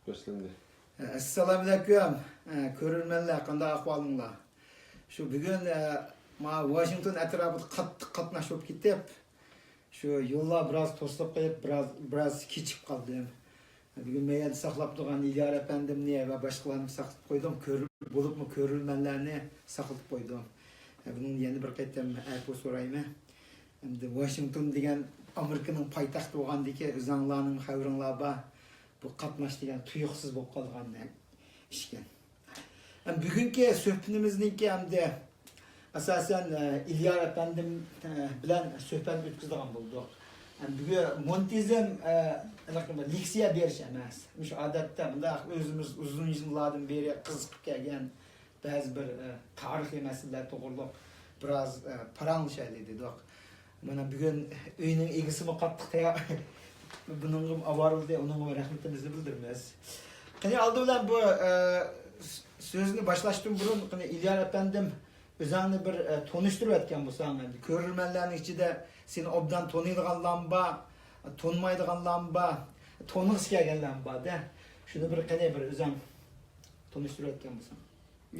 başlandı. Assalamu alaikum. Ko'rurmanlar, qanday ahvolinglar? Shu bugun Washington atrofida qattiq qatnash bo'lib ketib, shu yo'llar biroz to'silib qo'yib, biroz kechib qoldim. Bugun men saqlab turgan Ilyor apandimni va boshqalarni saqlab qo'ydim, bo'libmi ko'rurmanlarni saqlab qo'ydim. Buning yana bir qaytam aytib so'rayman. Endi Washington degan Amerikaning poytaxti bo'lgandiki, o'zinglarning xabaringlar bor. Bu qatnash degan tuyuqsiz bo'lib qolgan ish ekan. Bugungi suhbatimizniki hamda asosan Ilyor apandim bilan suhbat o'tkazadigan bo'ldik. Bugun montizm leksiya berish emas. Shu odatda bunda o'zimiz uzun yillardan beri qiziqib kelgan ba'zi bir tarixiy masalalar to'g'riliq biroz paranglashaylik dedik. Mana bugun uyning egisimi qattiq bunun avarildi, onun rahmetimizni bildirmez. Qani aldı bilan bu sözünü başlaştım burun, qani İlyar efendim özünü bir tonuşturup etken bu sana. Körülmenlerin içinde seni obdan tonuyduğanlarınba, tonmayduğanlarınba, tonuk gelgenlerинba de. Şunu bir qani bir özün tonuşturup etken bu sana.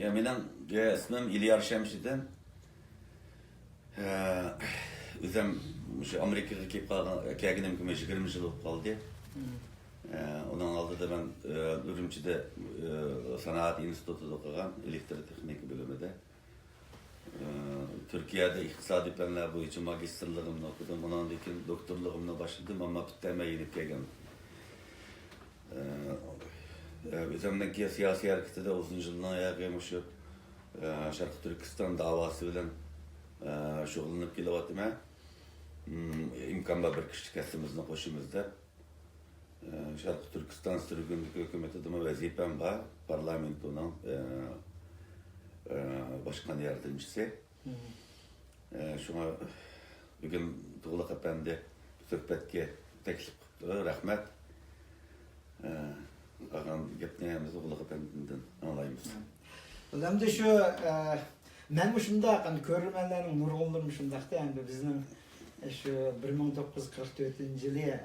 Ya benim ismim İlyar Şemşid'den. Özüm şu Amerika'ya kelgenim ki 20 yıl oldu. Ondan aldı da ben Ürümçi'de Sanat İnstitutu'da okuyan elektrotexnik bölümünde. Türkiye'de iktisadi planlar bu için magisterliğimle okudum. Ondan sonra doktorluğumla başladım ama bitmeye yenip geldim. Özümdeki siyasi hareketi de uzun yıldan ayağıymış şu Şarkı Türkistan davası bilen şoğlanıp gelivatım. İmkanla bir kişi kesimizin koşumuzda. Şarkı Türkistan sürgünlük hükümeti de vazifem var. Parlamentonun başkan yardımcısı. Şuna bugün Tuğluk Efendi sohbetke teklif kıldı. Rahmet. Ağam gepneyemiz Tuğluk Efendi'den anlayımız. Hem de şu ben bu şunda hani körülmenlerin nurgulları şunda yani bizim şu 1944 yılı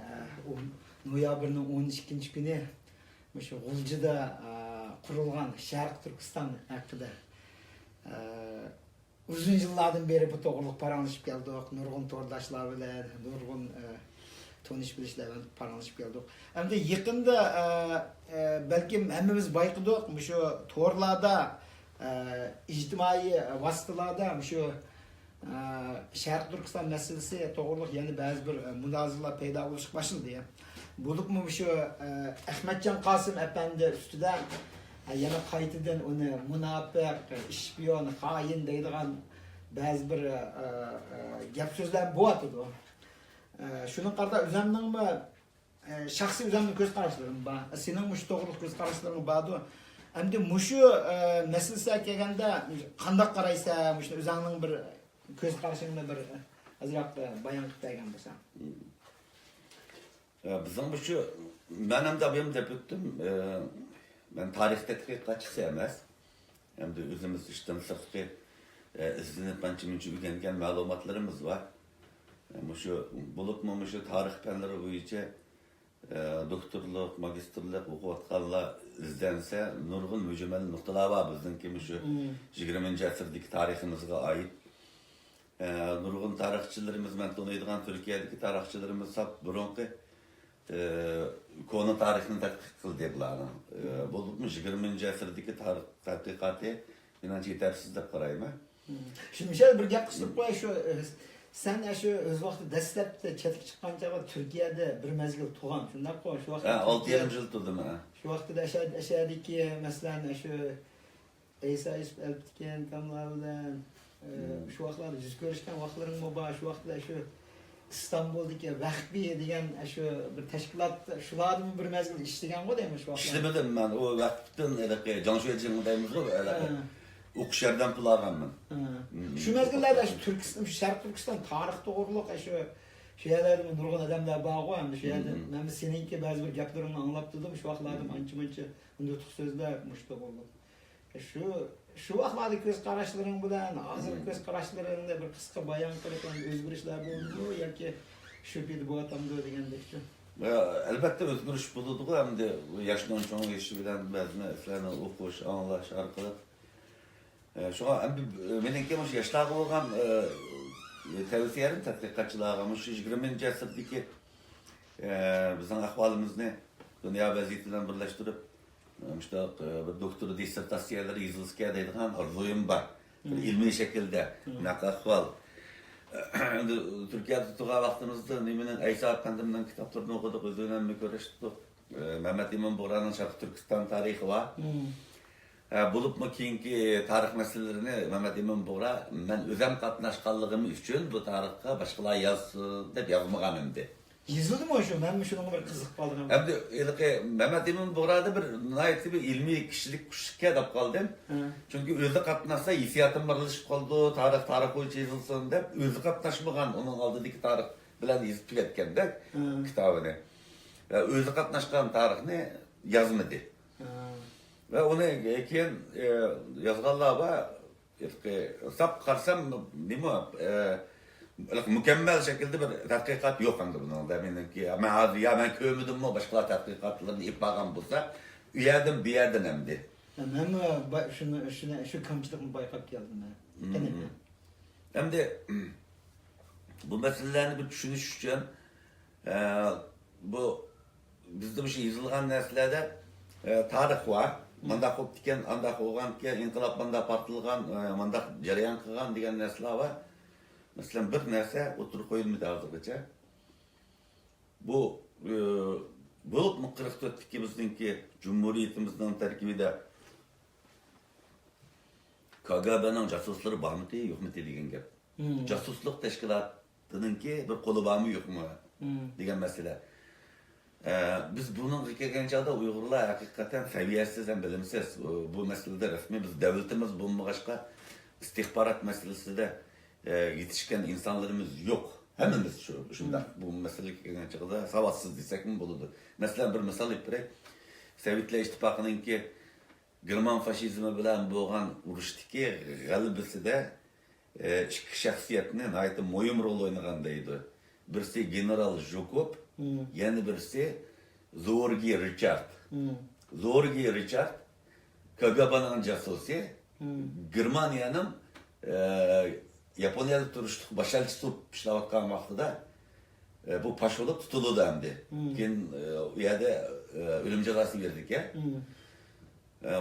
noyabrın 12. günü şu Gulcı'da kurulgan Şarkı Türkistan hakkında uzun yıllardan beri bu toğırlık paranlaşıp geldik. Nurgun tordaşlar bile, nurgun tanış bilişler paranlaşıp geldik. Hem de yakında belki hemimiz bayqıdık şu torlarda ictimai vasıtalarda şu Şarkı Türkistan meselesi to'g'riliq yani ba'zi bir munozaralar paydo bo'lish başladı ya. Bo'libmi şu Ahmetcan Qasım efendi ustida yana qaytadan uni munofiq, ishpiyon, xoin deydigan ba'zi bir gap so'zlar bo'lyapti. Shuning qarda o'zimningmi shaxsiy o'zimning ko'z qarashlarim bor. Sening mush to'g'riliq ko'z qarashlaring bordi. Endi mushu masalasiga kelganda qanday qaraysan, mush o'zingning bir ko'z qarashingni bir azroq bayon qilib bergan bo'lsam. Bizim bu şu, benim de benim deb o'tdim. Ben tarix tadqiqotchisi emas. Hem de o'zimiz ishdan sirtqi izlanib qancha-muncha o'rgangan ma'lumotlarimiz var. Shu bo'libmi shu tarix fanlari bo'yicha doktorlik, magisterlik o'qiyotganlar izlansa, nurg'un mujmal nuqtalar bor bizningki shu 20-asrdagi tariximizga oid. Nurg'un tarixchilarimiz, men taniydigan Turkiyadagi tarixchilarimiz sap burunqi konu tarixini tadqiq qildi bularni. Bo'libmi 20-asrdagi tarix tadqiqoti menimcha yetarsiz deb qarayman. Şimdi bir gap qilib qo'y shu sen shu o'z vaqtida dastlabda chetga chiqqan chog'da Turkiyada bir mezgil tug'an, shunday qo'y shu vaqtda. 6,5 yil turdim men. Shu vaqtda ashadiki masalan shu Eysa Yusuf Elbitken kamlar bilan shu vaqtlarda yuz ko'rishgan vaqtlaring bor, shu vaqtda shu İstanbul'daki Vahbi degan shu bir tashkilot shularni bir mezgil ishlagan-ku deyman shu vaqtda. İşlemedim ben o vaqtdan Cansu'yacığım deymiz-ku o'qish yerdan pul olganman. Shu mezgillarda shu Turkiston, shu Sharq Turkiston tarix to'g'riliq shu yerlarda nurg'un odamlar bor-ku, endi shu yerda men seninki ba'zi bir gaplaringni anglab turdim, shu vaqtlarda ancha-muncha nutq so'zlar mush to'g'riliq. Shu vaqtlarda ko'z qarashlaring bilan hozir ko'z qarashlaringni bir qisqa bayon qilib o'zgarishlar bo'ldimi yoki shu payt bo'latamdi degandekchi. Elbette özgürüş buludu hem de yaşından çoğun geçti bilen bazı meselerini okuş, anlaş, arkalı. Şu an benim ki yaşlarda olan tavsiyelerim tadqiqatçılarga mush 20. asırdaki bizning ahvolimizni dunyo vaziyati bilan birlashtirib işte bir doktor dissertatsiyaları yazılışga deydigan arzuyum var. İlmi şekilde bunaqa ahvol. Endi Turkiyada turgan vaqtimizda nimaning Aysa Efendimning kitoblarini o'qidik, o'zlarini ko'rishdik. Mehmet İmam Buğra'nın Şarkı Türkistan tarihi var. Bulupmu keyingi tarix meselelerini Mehmet İmam Buğra men özüm qatnaşqanlığım üçün bu tarixqa başqalar yazsın deb yazmagan endi. Yazıldı mı şu? Ben mi şunun bir kızık kaldım? Endi Mehmet İmam Buğra'da bir nayetli bir ilmi kişilik kuşukka dap kaldım. Çünkü özü qatnaşsa hissiyatım birleşip kaldı, tarix boyunca yazılsın deb özü qatnaşmagan onun aldıdaki tarix bilen yazıp tüketken kitabını. Özü qatnaşqan tarixni yazmadı. Ve onu keyin yazganlar var. Sap qarsam nima mükemmel şekilde bir tadqiqat yok endi bunun da meniki. Ben kömüdüm mü başka tadqiqatlarını ipagan bulsa u yerden bir yerden emdi. Ben şu kamçılıkını bayqap geldim ben. Hem de bu meselelerini bir düşünüş için bu bizde bir şey yazılgan nerselerde tarih var. Manda ko'p diken, anda qo'ygan ki, inqilab manda partilgan, manda jarayan qilgan degan narsalar var. Mesela bir narsa o'tirib qo'yilmadi hozirgacha. Bu bo'lib 44'deki bizningki Cumhuriyetimizning tarkibida KGB'ning jasuslari bormidi, yo'qmidi degan gap. Jasuslik tashkilotininki bir qo'li bormi, yo'qmi degan masala. Biz bunun kelgan chog'da Uyg'urlar haqiqatan saviyasiz ham bilimsiz. Bu masalada rasmiy biz davlatimiz bo'lmag'achqa istihbarat masalasida yetishgan insonlarimiz yo'q. Hammamiz shunday bu masalaga kelgan chog'da savotsiz desak mi bo'ladi. Masalan bir misol aytib Sovetlar Ittifoqininki German faşizmi bilan bo'lgan urushdagi g'alabasida ikki shaxsiyatni nihoyatda muhim rol o'ynagan deydi. Birisi general Jukov, yana birisi Zorgi Richard. Zorgi Richard KGB'nin jasusi, Germaniyanın Yaponiyada turishlik başarıcısı bo'lib ishlayotgan vaqtida bu pash bo'lib tutildi endi. Keyin u yerda o'lim jazosi berdik ya.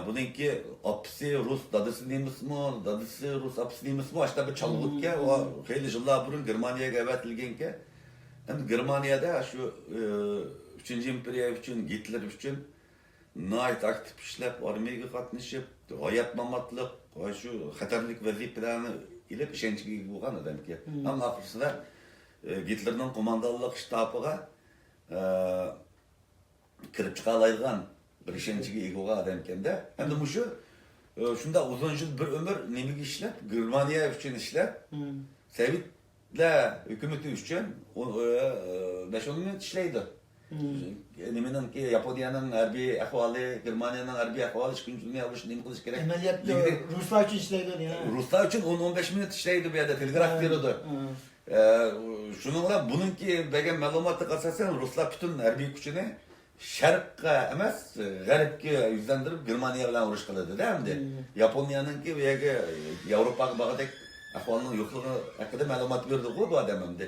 Buningki apisi Rus, dadisi nemismi, dadisi Rus, apisi nemismi, ashta bir chalg'utga va xeyli yillar burun Germaniyaga avatilganki. Endi Germaniyada shu 3-imperiya uchun, Hitler uchun nihoyat aktiv ishlab, armiyaga qatnashib, g'oyat mamatliq, shu xatarlik vazifalarni ilib ishonchga ega bo'lgan odamki. Ammo oxirsida Hitlerning qo'mondonlik shtabiga kirib chiqa oladigan bir ishonchga ega bo'lgan odam ekanda. Endi mushu shunda uzun yil bir umr nimaga ishlab, Germaniya uchun ishlab, Sovetlar hukumati uchun 5-10 yil ishlaydi. Nimeningki Yaponiyaning harbiy ahvoli, Germaniyaning harbiy ahvoli, Ikkinchi dunyo urushi nima qilish kerak? Amaliyotda Ruslar uchun ishlaydi ya. Ruslar uchun 10-15 minut ishlaydi bu yerda, telegraf beradi. Shuning bilan buningki bergan ma'lumotga asosan Ruslar butun harbiy kuchini sharqqa emas, g'arbga yuzlantirib Germaniya bilan urush qiladi-da endi. Yaponiyaninki bu yerga Yevropaga bag'adek ahvolning yo'qligi haqida ma'lumot berdi-ku bu odam endi.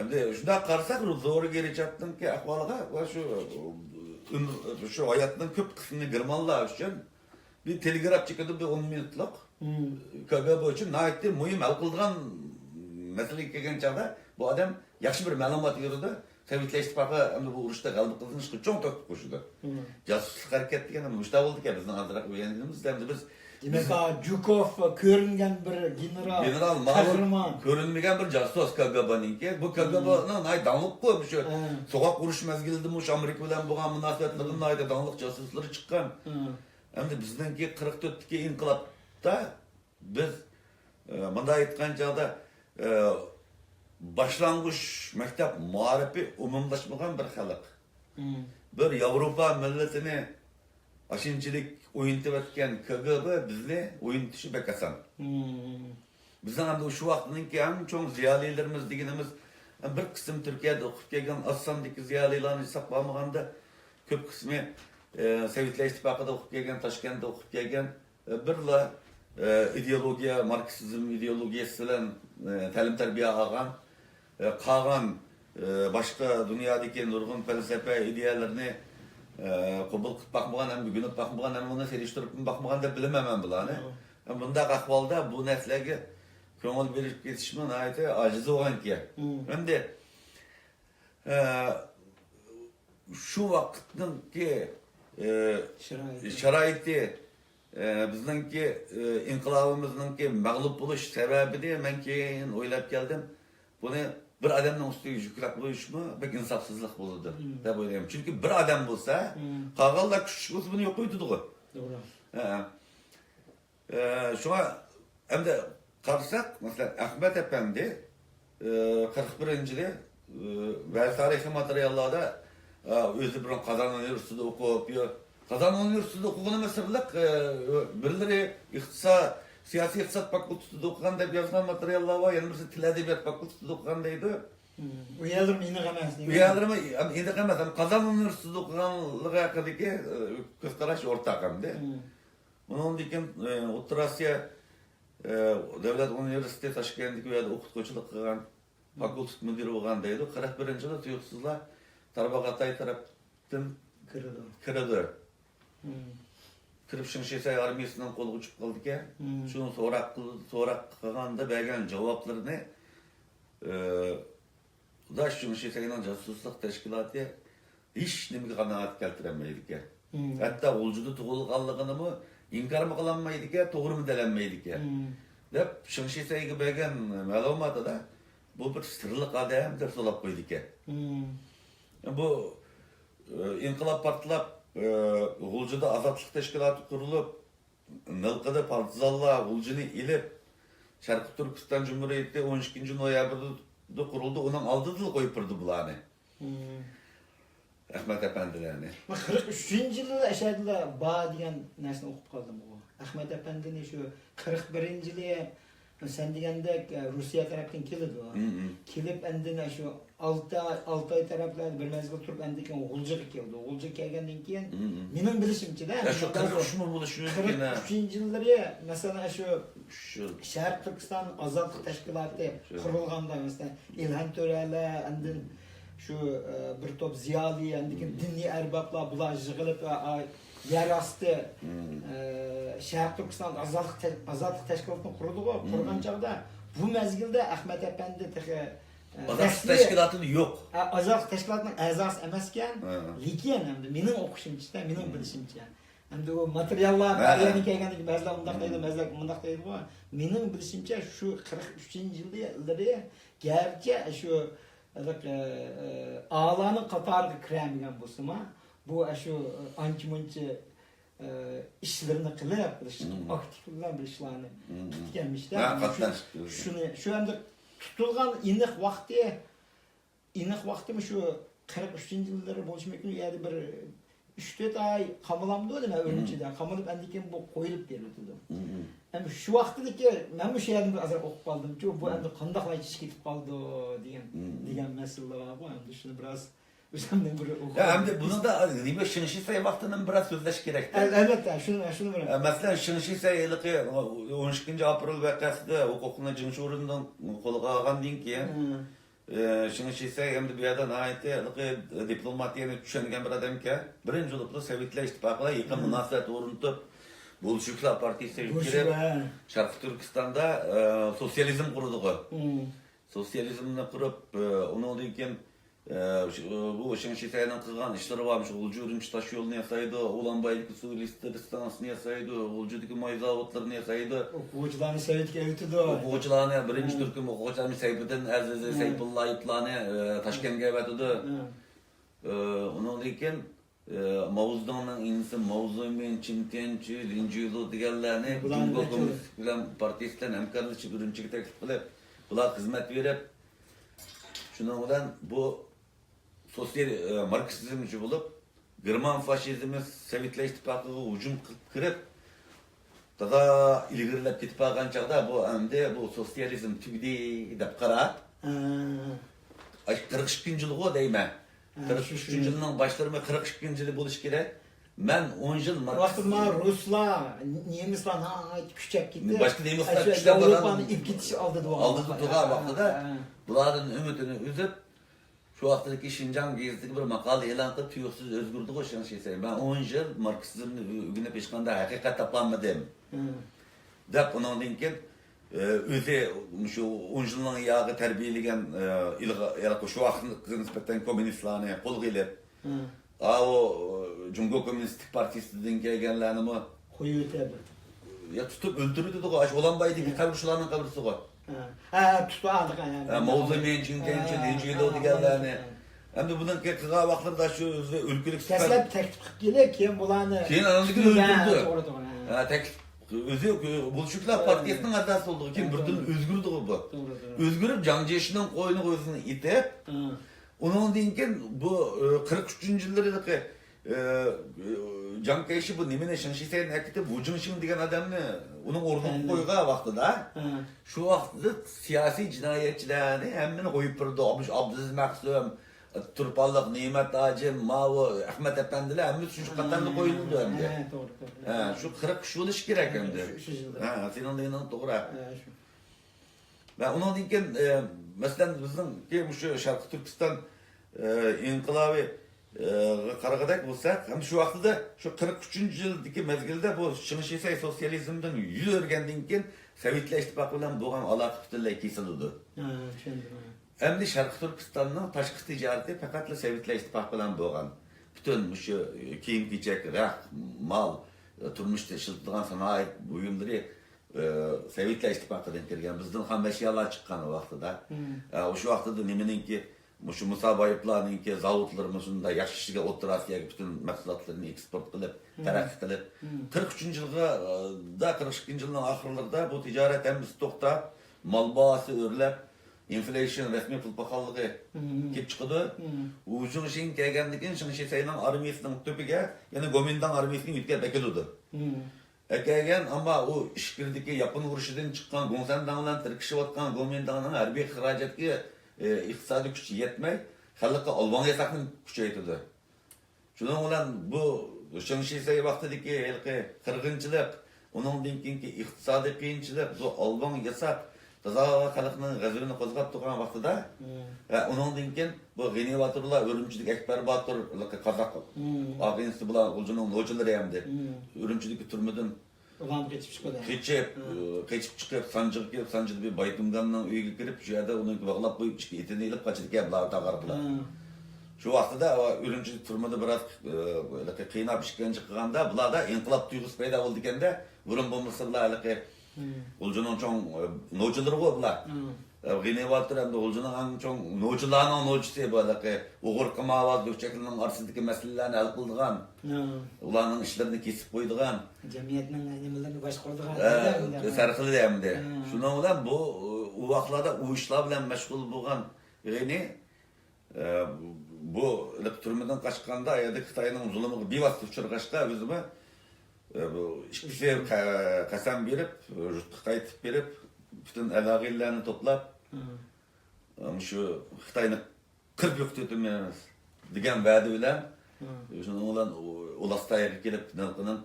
Endi shunday qarasak, Zorgi Richardningki ahvoliga va shu hayotning ko'p qismini Germanlar uchun bir telegraf chekadi, bir 10 minutlik KGB uchun nihoyatda muhim hal qilgan masalaga kelgan chog'da bu odam yaxshi bir ma'lumot berdi. Sovetlar Ittifoqi endi bu urushda g'alaba qozonishga cho'ng to'xtab qo'shdi. Jasuslik harakat degan mushta bo'ldi-ku bizning hozirroq o'ylanganimiz, endi biz demek Jukov ko'ringan bir general ma'lum ko'rinmagan bir jasus KGB'ninki. Bu KGB'ning nay danliq qo'yib shu so'qoq urush mezgilida mush Amerika bilan bo'lgan munosabatlarning nayda danliq jasuslari chiqqan. Endi bizningki 44dagi inqilobda biz bunday aytgan chog'da başlangıç mektep muharibi umumlaşmagan bir xalq. Bir Yevropa milletini aşınçılık o'yintib o'tgan KGB bizni o'yintishi bakasan. Bizning ham shu vaqtninki ham cho'ng ziyolilarimiz deganimiz Bir kısım Türkiye'de okup gelgen az sondaki ziyalilarını saklamaganda köp kısmı Sovetler İttifakı'da okup gelgen, Taşkent'te okup gelgen birla ideologiya, Marksizm ideologiyası bilen ta'lim terbiye algan, kalan başka dünyadaki nurgun felsefe ideyelerini kabul kılıp bakmagan hem bugün bakmagan hem onu seriştirip bakmagan da bilemem bulanı. Bunda ahvalda bu neslige köngül berip ketişmen ayeti aciz olan ki. Hem de şu vaktin ki şaraiti bizdeki inkılabımızdaki mağlup buluş sebebi de ben keyin oylap geldim. Bunu bir adamın üstüne yüklük buluş mu pek insafsızlık bulurdu. Da böyleyim. Çünkü bir adam bulsa kağalla küçük olsa bunu yok koydu. Doğru. Şu an hem de karşısak mesela Ahmet Efendi 41. ve tarihi materyallarda özü bir Kazan Üniversitesi'de okuyor. Kazan Üniversitesi'de okuduğunu mesela birileri siyasi iktisat fakültesinde okuyan da yazılan materyaller var. Yani birisi Dil Edebiyat fakültesinde okuyan deydi. Uyalırım yine kamaz. Uyalırım yine kamaz. Kazan Üniversitesi'de okuyanlığa hakkındaki göz karaş ortak hem de. Onun diken Orta Asya Devlet Üniversitesi Taşkent'teki veya okutuvchilik qilgan fakultet müdiri bo'lgan deydi. 41-yilda tuyuqsizlar Tarbag'atay tarafdan kirdi. Kirib Shinshisay armiyasidan qo'lga uchib qoldi ekan. Shuni so'roq qilganda bergan javoblarini da Shinshisayning josuslik tashkiloti hech nimaga qanoat keltirolmaydi ekan. Hatto o'ljida tug'ilganligini inkar mı kılanmaydı ki, doğru mu delenmeydi ki? Dep Shinshisayga bergan ma'lumotida bu bir sirliq adam deb so'rab qo'ydi ki. Bu inqilab portlab, G'uljida azatlık teşkilatı kurulup, Nilqida partizanlar G'uljini ilib, Sharqiy Turkiston Cumhuriyeti 12 noyabrda kuruldu, onun aldığı qo'yib turdi bularni. Ahmet Efendilerini. 43. yılda aşağıda bağ diyen nersini okup kaldım bu. Ahmet Efendi'nin şu 41. yılı sen diyende Rusya taraftan kilidi o. Kilip endine şu 6 ay taraflar bir mezgil turup endike G'uljga keldi. G'uljga kelgenden keyin mening bilishimcha da Ya şu 43 mu buluşuyor ki ne? 43. yılları mesela şu Şarkı Türkistan Azadlık Teşkilatı kurulganda mesela İlhan Töre'yle endin şu bir top ziyali endiki dinli erbaplar bular yığılıp yer astı Şarkı Türkistan Azadlık Teşkilatı'nı kuruldu. Kurgan çağda bu mezgilde Ahmet Efendi Azadlık Teşkilatı'nı yok. Azadlık Teşkilatı'nın azası emasken lekin hem de mening o'qishimcha, mening bilishimcha hem de o materyallar yani kelgandagi ba'zilar undaq deydi, ba'zilar bundaq deydi bu. Mening bilishimcha şu 43. yilları gerçi şu ağlanın qatoriga kiramagan bo'lsa bu şu ancha-muncha işlerini qilib, aktiv bilan bir ishlarni tutganmishlar. Şu hamda tutilgan iniq vaqtimi şu 43. yilları bo'lishi mumkin, yani bir 3-4 ay qamalamdi o'zi Urumchida. Qamalib andikin bu qo'yilib berildi. Hem şu vaqtdagi men bu yerni azar o'qib qoldim-ku, bu endi qandoqlar ish ketib qoldi degan masala var bu. Endi shuni biraz o'zimdan bir o'qib. Ya hem de bunu da Libe Shinshisay vaqtidan biraz so'zlash kerak. Albatta, shuni bilan. Masalan, Shinshisay'ligi 12 aprel vaqasida huquqni jinchi o'rindan qo'lga olgandan keyin Shinshisay hem de bu yerdan aytdi, diplomatiyani tushungan bir adam ekan. Birinchi bo'lib Sovetlar ittifoqiga yaqin munosabat o'rnatib Bolsheviklar partiyasiga kirib, Sharqiy Turkistonda sotsializm qurdi. Sotsializmni qurib, undan keyin bu Shinshisayning qilgan ishlari varmış. G'uljudagi tosh yo'lni yasaydi, Ulanbaydagi suv stansiyasini yasaydi, G'uljudagi moy zavodlarini yasaydi. O'quvchilarni Sovetga eltidi. O'quvchilarni birinchi turkum o'quvchilarni Sayfiddin Aziz, Sayfullayevlarni Toshkentga eltidi. Undan keyin Mavzudanın inisi Mavzumen, Çintençi, Linciyulu deganlarni Cumhuriyet Komünist bilan partiyasidan hamkorlashib Urumchiga taklif qilib, bular xizmat berib, shundan bilan bu sosyal marksizmchi bo'lib, German faşizmi Sovetlar ittifoqiga hujum qilib kirib, tada ilgirlab ketib qolgan chaqda bu endi bu sotsializm tugdi deb qarab, 42 yılı deyme. 43 yılının başlarına 42 yılı buluş gerek. Ben 10 yıl Vaqtında Ruslar, Nemislar küçük gitti. Başka Nemislar küçük olan Avrupa'nın ilk gidişi aldı duvar. Aldı tutuğa vaxtıda bunların ümidini üzüp şu vaxtdaki Şinjan gezdiki bir makale elan qılıp tüyoksuz özgürlük oşan şey sayın. Ben 10 yıl Marksizmni ügüne peşkanda hakikat taplanmadım. Dep ondan dinken özü şu 10 yılın yağı terbiyeligen ilga şu vaxtın nispeten komünistlarını kol gelip o Cumhuriyet Komünistik Partisi'den gelgenlerini Koyu tabi. ya tutup öldürürdü de o aş olan baydı bir kavruşlarının kavrısı o. Tutu aldık yani. Mağlubiyen çünkü dincili oldu geldiğini. Hem de bunun kığa vakları da şu ülkülük süper. Teslep teklif gelip kim bulanı. Şeyin anladık öldürdü. Doğru doğru. Tek özü Bolşevikler Partiyasının adası oldu. Kim birden özgürdü bu. Özgürüp Cancı yaşından koyunu koyusunu itip. Onun deyinken bu 43. yıllardaki Can Kayışı bu Nemine Şanşise'nin ekti Vucun Şin diyen adamını onun ordunu koyuğa vaxtıda şu vaxtıda siyasi cinayetçilerini hemen koyup durdu. Abdülaziz Maksum, Turpallık, Nimet Ağacı, Mavu, Ahmet Efendiler hem de şu katarını koyuldu hem de. Doğru. Şu 40 yıl iş gerek hem de. Senin deyinin doğru. Ve onun deyinken mesela bizim ki şu Şarkı Türkistan inkılabı Karagadak bulsak, hem şu vaxtıda şu 43. yıldaki mezgilde bu Şınışisay sosyalizmden yüz örgendiğinken Sovetler İttifakı bilen boğan alaqı bütünlüğü kesildi. Hem de Şarkı Türkistan'ın taşkı ticareti fakatla Sovetler İttifakı bilen boğan. Bütün şu kiyim giyecek, rak, mal, turmuşta işletilgan sanayi buyumları Sovetler İttifakı'dan kirgen. Bizden ham eşyalar çıkan o vaxtıda. O şu vaxtıda nemeninki şu Musa Bayıplar'ınki zavutlarımızın da yaşışıga Otur Asya'ya bütün mahsulatlarını eksport kılıp, terakki kılıp. 43. yılga da 42. yılın ahırlarda bu ticaret hem stokta mal bağısı örlep, inflation, resmi pul pahalılığı kep çıkıdı. Ucun şeyin kelgendikin Şınışisay'ın armiyasının tüpüge, yani Gomindan armiyasının yütkep ekiludi. Ekegen ama o işkirdeki yapın vuruşudan çıkan Gonsan'dan olan tırkışı vatkan Gomindan'ın harbi ihracatki iqtisadi güç yetmey, halkı Alman yasakını küçeytirdi. Şunun olan bu Şınışisay vaxtideki kırgınçılık, onun dinkinki iqtisadi qiyinçilik, bu Alman yasak, taza halkının gazını kozgap tuğan vaxtida, onun dinkin bu Geni Batur'la Örümçülük Ekber Batur, Kazak ağinsi bulan Ulcu'nun locaları hemdi. Örümçülük türmüdün geçip çıkıp sancıda bir baytımdandan uyga girip şu yerde onu bağlap koyup çıkıp etini ilip kaçırdık ya bular tağarıplar. Şu vaxtıda Örümçülük türmüdü biraz kıynap işkence çıkığanda bular da inkılap duygusu payda oldu iken de vurun bu Mısır'la Ulcu'nun çoğun nocuları bu bular. Gene Batur hem de Ulcu'nun çoğun nocularının nocusu böyle uğur kıma avaz dökçeklerinin arasındaki meselelerini el kıldığan, ulanın işlerini kesip koyduğan, Cemiyetinin animelerini baş kurduğun. Sarıkılı hem de. Şuna olan bu uvaklarda o işler bilen meşgul bulgan gene bu türmeden kaçkanda ya da Xitay'ın zulümü bir vasıf uçurgaçta bizime işkisi kasam verip, rütü kayıtıp verip, bütün elağillerini toplap, şu Xitay'ını kırp yok tutumuyuz diyen vədi bilen, şunun olan Ulastay'a gelip nılgının,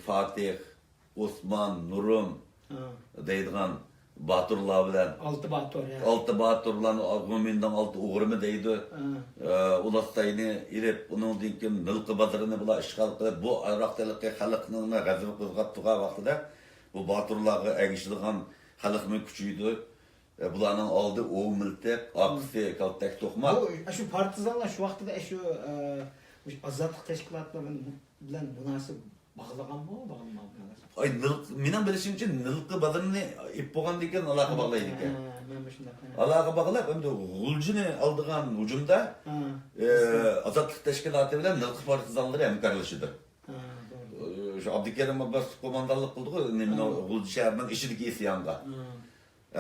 Fatih, Osman, Nurum deydiğen Baturlar bilen, Altı Baturlar'ın Gomindan altı uğrumu deydi, Ulastay'ını irip, onun dinkin nılgı bazarını bula işgal kılıp, bu Irak'taki halkının gazını kızgat tuğa vaxtıda, bu Baturlar'ı egişliğin halkının küçüydü. Bularning oldi o miltep, aksi kaltak to'qma. Bu şu partizanlar şu vaqtida şu azadlık teşkilatları bilan münasib bağlagan mı? Ay mening bilishimcha nilqi bazarni ip bo'lgan ekan aloqa bog'laydi ekan. Men bu shunday. Aloqa bog'lab endi g'uljini oldigan hujumda azadlık teşkilatı bilan nilqi partizanlari hamkorlashdi. Şu Abdülkerim Abbas komandanlık kıldı nemin G'ulji shahrining ichidagi isyonga.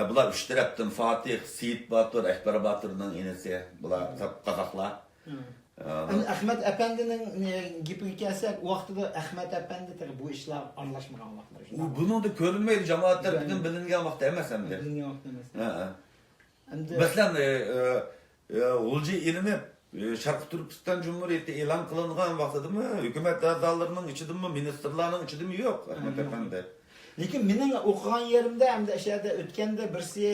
Bular üç taraftan Fatih, Seyit Batur, Ekber Batur'un inisi, bular Kazaklar. Ahmet Efendi'nin gibi gelsek, o vaxtıda Ahmet Efendi bu işler anlaşmagan vaxtlar. Bunu da görülmeydi, cemaatler bütün bilingen vaxtı emez hem de. Bilingen vaxtı emez. Endi Mesela Gulji ilimi Şarkı Türkistan Cumhuriyeti e'lon qilingan vaqtidami, hukumat a'zolarining ichidami, ministrlarning ichidami yo'q, Ahmet Efendi. lekin mening o'qigan yerimda hamda o'shada o'tganda birsi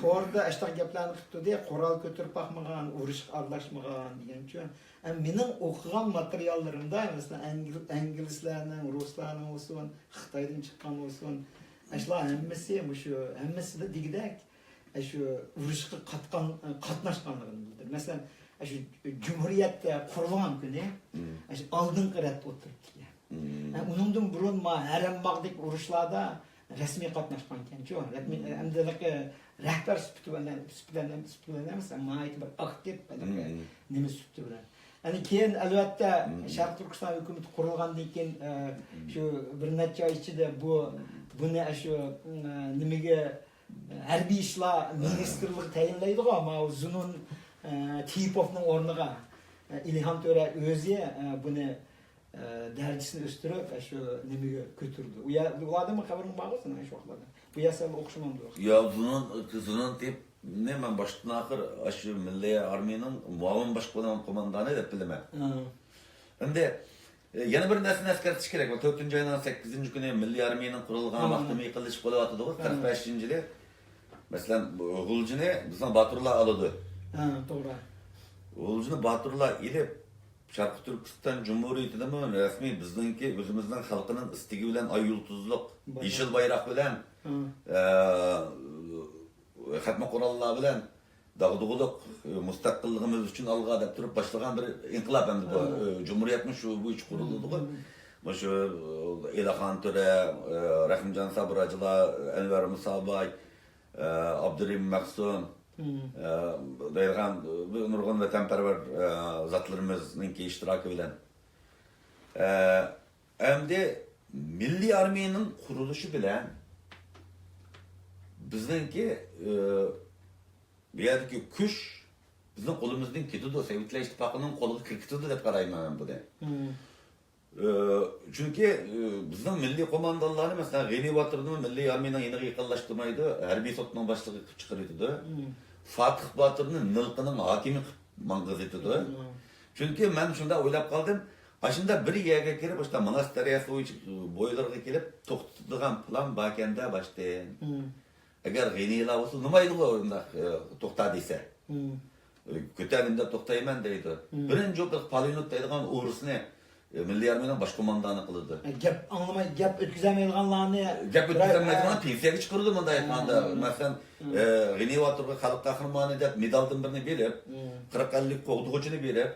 to'g'rida ashta gaplarni qilibdi, qurol ko'tarib boqmagan, urushga aralashmagan degancha. Mening o'qigan materiallarimda masalan inglizlarning, ruslarning olsun, Xitoydan chiqqan olsun, ashlar hammasi shu hammasida degidek shu urushga qatnashganligini bildirdi. Masalan, shu Cumhuriyetda qurilgan kuni, shu oldingi rat o'tiribdi. Uningdan burun ma harambog'dek urushlarda rasmiy qatnashgan ekan-ku. Hamdaligi rahbar sifatida emas, ammo bir aktiv nima sifatida bilan. Yani keyin albatta Sharq Turkiston hukumati qurilgandan keyin shu bir necha oy ichida buni shu nimaga harbiy ishlar ministrligi tayinlaydi-ku, ammo Zunun Tipovning o'rniga İlhan Töre o'zi buni darajasini o'stirib shu nimaga ko'tardi. Ulardan xabaring bormi shu vaqtlarda? Bu yasal o'qishmamdi. Ya Zunun Tip ne ben baştan ahır aşı Milli Armiyanın muavin başkanı komandanı dep bilemen. Endi yana bir narsani eskartish kerak. 4 ayının 8 günü Milli Armiyanın kurulgan vaqtida yıkılış bo'layotidu. 45-yili. Mesela Gulji'ni bizden Baturlar aladı. To'g'ri. Gulji'ni Baturlar ilip Şarkı Türkistan Cumhuriyeti'de mi resmi bizdeki özümüzden halkının istigi bilen ay yıldızlık, yeşil bayrak bilen Hatma Kurallar bilen dağdığılık müstakilligimiz için alga dep turib başlagan bir inqilab endi bu Cumhuriyetmin şu bu iç kurulduğu. Şu İlhan Töre, Rahimcan Sabıracılar, Enver Musabay, Abdurrahim Maksun, dayılan nurgun ve temperver zatlarımızın ki iştirakı bilen. Hem de Milli Armiyanın kuruluşu bilen bizdenki bir yerdeki kuş bizim kolumuzdan gidiyordu. Sovetler İttifakı'nın kolu kırkıtıdı dep qarayman ben bunu. Çünkü bizim milli komandaları mesela Geni Batır'ın Milli Armiyanın yeni yıkıllaştırmaydı. Harbiy sotunun başlığı çıkarıyordu. Fatih Batır'ın Nılkı'nın hakimi mangız ediyordu. Çünkü ben şunda oylap kaldım. Aşında bir yerge kirip işte Manasteriya boylarına kelip to'xtatadigan plan bakende başlayın. Eğer Geni'ler olsa nimaydı bu oyunda to'xta dese. Kötəlimdə to'xtayman deydi. Birinci bir palionot deydigan uğrusunu Milli Armiyanın baş komandanı kılırdı. Gap ötküzemeydiganlarni Gap ötküzemeydiganlarni pensiyaga chiqirdi bunda aytganda. Masalan, Geni Baturga xalq qahramoni deb medaldan birini berib, 40-50 qo'g'dug'uchini berib,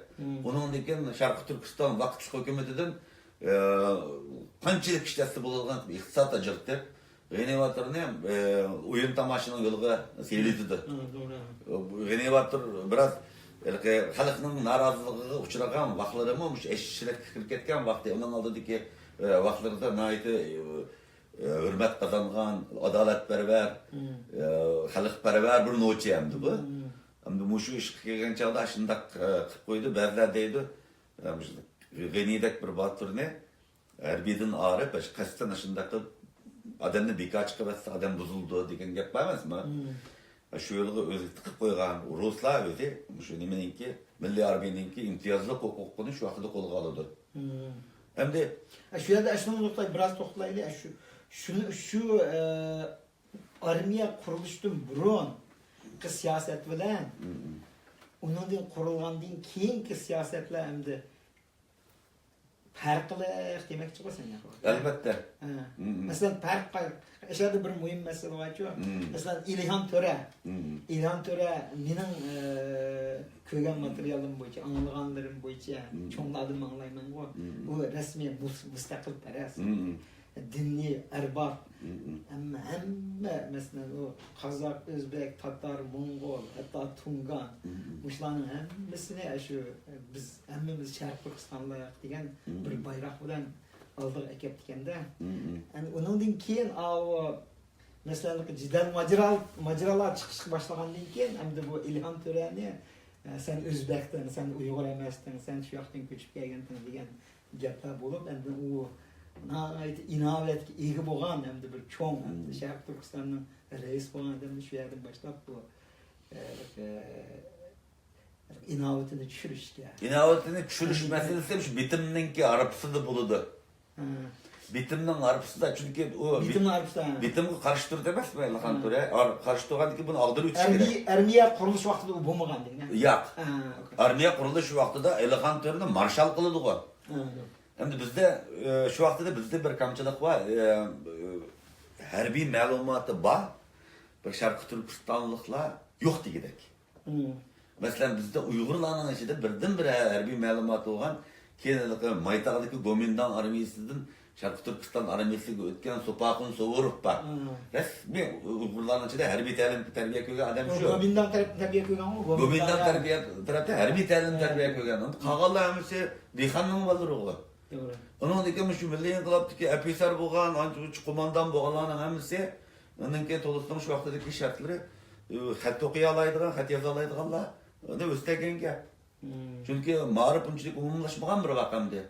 undan keyin Sharq Turkiston vaqtli hukumatidan qanchalik ishlasi bo'lgan iqtisod ajrat deb Geni Baturni o'yin tomoshining yo'liga selitdi. Geni Batur biraz xalqning norozilig'iga uchragan vaqtlarimi eşitchilik kirib ketgan vaqtda undan oldingi vaqtlarda nihoyatda hurmat qozongan, adolatparvar, xalqparvar bir no'chi hamdi bu. Hamda shu ishga kelgan chog'da shundoq qilib qo'ydi, ba'zilar deydi, G'enidek bir Baturni harbiydan orib, qasddan shundoq qilib odamni bekor chiqarsa, odam buzildi degan gap bor emasmi? Şu yolu özü tıkıp koygan Ruslar özü, şu nimeninki, Milli Armiyanınki imtiyazlı hukukunu şu vakıda kolga alırdı. Hem de şu yerde şunu noktayı biraz toxtalaylı. Şu armiya kuruluşdan burun ki siyaset bilen onun din kurulgandan keyinki siyasetler hem de farklı demek çıkmasın ya. Elbette. Mesela fark aşağıda bir mühim mesele var ki, mesela İlhan Töre benim köygen materyalim boyunca, anılganlarım boyunca, çoğunladım anlayman o. Bu resmi müstakil peres, dinli, erbab. Ama mesela o Kazak, Özbek, Tatar, Mongol, hatta Tungan, Muşlanın hemmesine şu biz hemmemiz Şarkı Türkistan'la diyen bir bayrak bilen aldık ekip dikende. Yani onun keyin o mesela cidden maceralar çıkış başlagandan keyin hem de bu İlhan Töre'ni sen Özbek'ten, sen Uygur emasdan, sen şu yoqdan köçüp kelgendin degan gaplar bo'lib, endi u inovatga ega bo'lgan hem de bir cho'ng Sharq Turkistonning reis bo'lgan hem de shu yerdan boshlab bu inovatini tushirishga. İnovatini tushirish meselesi şu bitimninki arpısıda buludu. Bitimning arpısıda çünkü o Bitim arpısı. bitimga qarshi turdi emasmi Ilham To'ra? Qarshi turgandiki buni og'dirib o'tish kerak. Armiya qurilish vaqtida u bo'lmagan deydi. Yo'q. Armiya qurilish vaqtida Ilham To'rani marshal qiladi-ku. Endi bizda shu vaqtida bizda bir kamchilik bor. Harbiy ma'lumoti bor. Bir Sharqi Turkistonliklar yo'q degidek. Masalan bizda Uyg'urlarning ichida birdan-bir harbiy ma'lumoti bo'lgan, keyin Maytaqdagi Gomindan armiyasidan Sharqi Turkiston armiyasiga o'tgan Sopaqin Sovurov bor. Rasmiy Uyg'urlarning ichida harbiy ta'lim tarbiya ko'rgan odam shu. Gomindan tarbiya ko'rgan-ku. Gomindan tarbiya tarafda harbiy ta'lim tarbiya ko'rgan. Qolganlar hammasi Dehqonning ballarığı. To'g'ri. Onun deki şu milliy inqilobdagi ofitser bo'lgan, ancha uch qo'mondan bo'lganlarning hammasi uningki to'liqdan shu vaqtdagi shartlari xat o'qiy oladigan, xat yoza oladiganlar uni o'stagan gap. Chunki ma'rif unchalik umumlashmagan bir raqamda.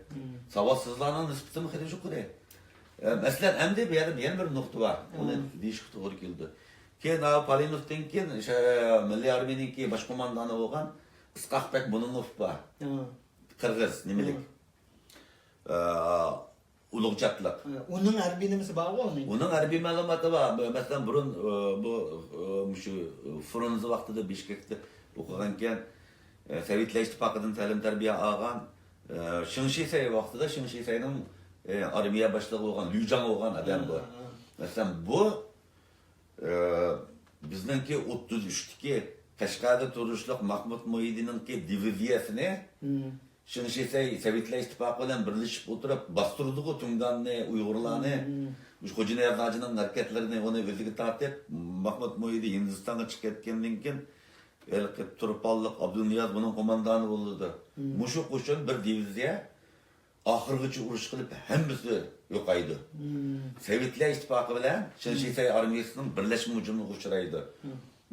Savodsizlarning nisbati xili yuqori. Masalan, endi bu yerda yana bir nuqta bor. Uni deyishga to'g'ri keldi. Keyin Polinovdan keyin milliy armiyaningki bosh qo'mondoni bo'lgan Isqaqbek Bununov bor. Qirg'iz nimelik. Ulug'chatliq. Uning harbiy nimasi bormi uning? Uning harbiy ma'lumoti bor. Masalan, burun bu shu Frunze vaqtida Bishkekda o'qigankan Sovetlar Ittifoqidan ta'lim tarbiya olgan Shinshisay vaqtida Shinshisayning armiya boshlig'i bo'lgan Lyujang bo'lgan odam bu. Masalan, bu bizningki 33dagi Qashqarda turishliq Mahmud Muhidiningki diviziyasini Shinshisay Sovetlar Ittifoqi bilan birlashib o'tirib bostirdi-ku Tunganni, Uyg'urlarni, Xo'jina Yarg'ajining harakatlarini uni o'ziga tortib, Mahmud Muhidi Hindistonga chiqib ketgandan keyin Turpalliq Abduniyaz buning qo'mondoni bo'ldi. Mushu qo'shin bir diviziya oxirgacha urush qilib hammasi yo'qaydi. Sovetlar Ittifoqi bilan Shinshisay armiyasining birlashma hujumiga uchraydi.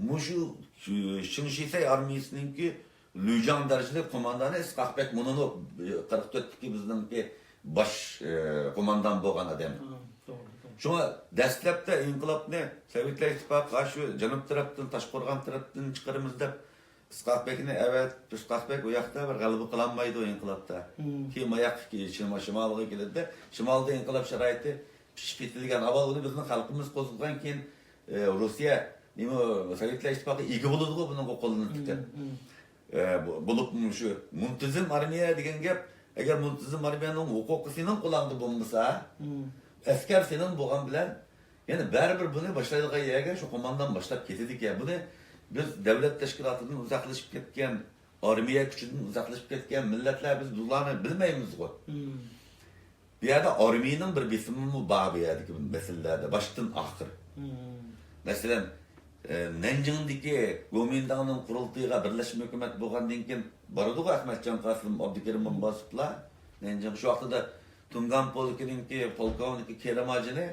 Mushu Shinshisay armiyasininki Lyujang darajali qo'mondoni Isqaqbek Mununov 44dagi bizningki bosh qo'mondan bo'lgan odam. Shunga dastlabda inqilobni Sovetlar Ittifoqi shu janub tarafdan Toshqo'rg'on tarafdan chiqaramiz deb Isqaqbekni Isqaqbek u yoqda bir g'alaba qilolmaydi o inqilobda. Keyin oyoq shimolga keladi. Shimolda inqilob sharoiti pishib ketilgan. Avval uni bizning xalqimiz qo'zg'agan, keyin Rossiya nima Sovetlar Ittifoqi ega bo'ladi-ku buning qo'lini tutib. Bulup şu muntazam armiya degan gap, agar muntazam armiyaning huquqi sening qo'lingda bo'lmasa, askar sening bo'lgan bilan, yana baribir buni boshlaydigan yerga shu qo'mondan boshlab ketadi-ku. Buni biz davlat tashkilotidan uzoqlashib ketgan, armiya kuchidan uzoqlashib ketgan millatlar biz bularni bilmaymiz-ku. Bu yerda armiyaning bir besimi bor bu yerdagi masalalarda boshdan oxir. Masalan, Nanjingdagi Gomindanning qurultiyiga birlashma hukumat bo'lgandan keyin boradi-ku Ahmadjon Qosim, Abdukarim Bombosovlar. Nanjing shu vaqtida Tungan polkininki polkovniki Keramajini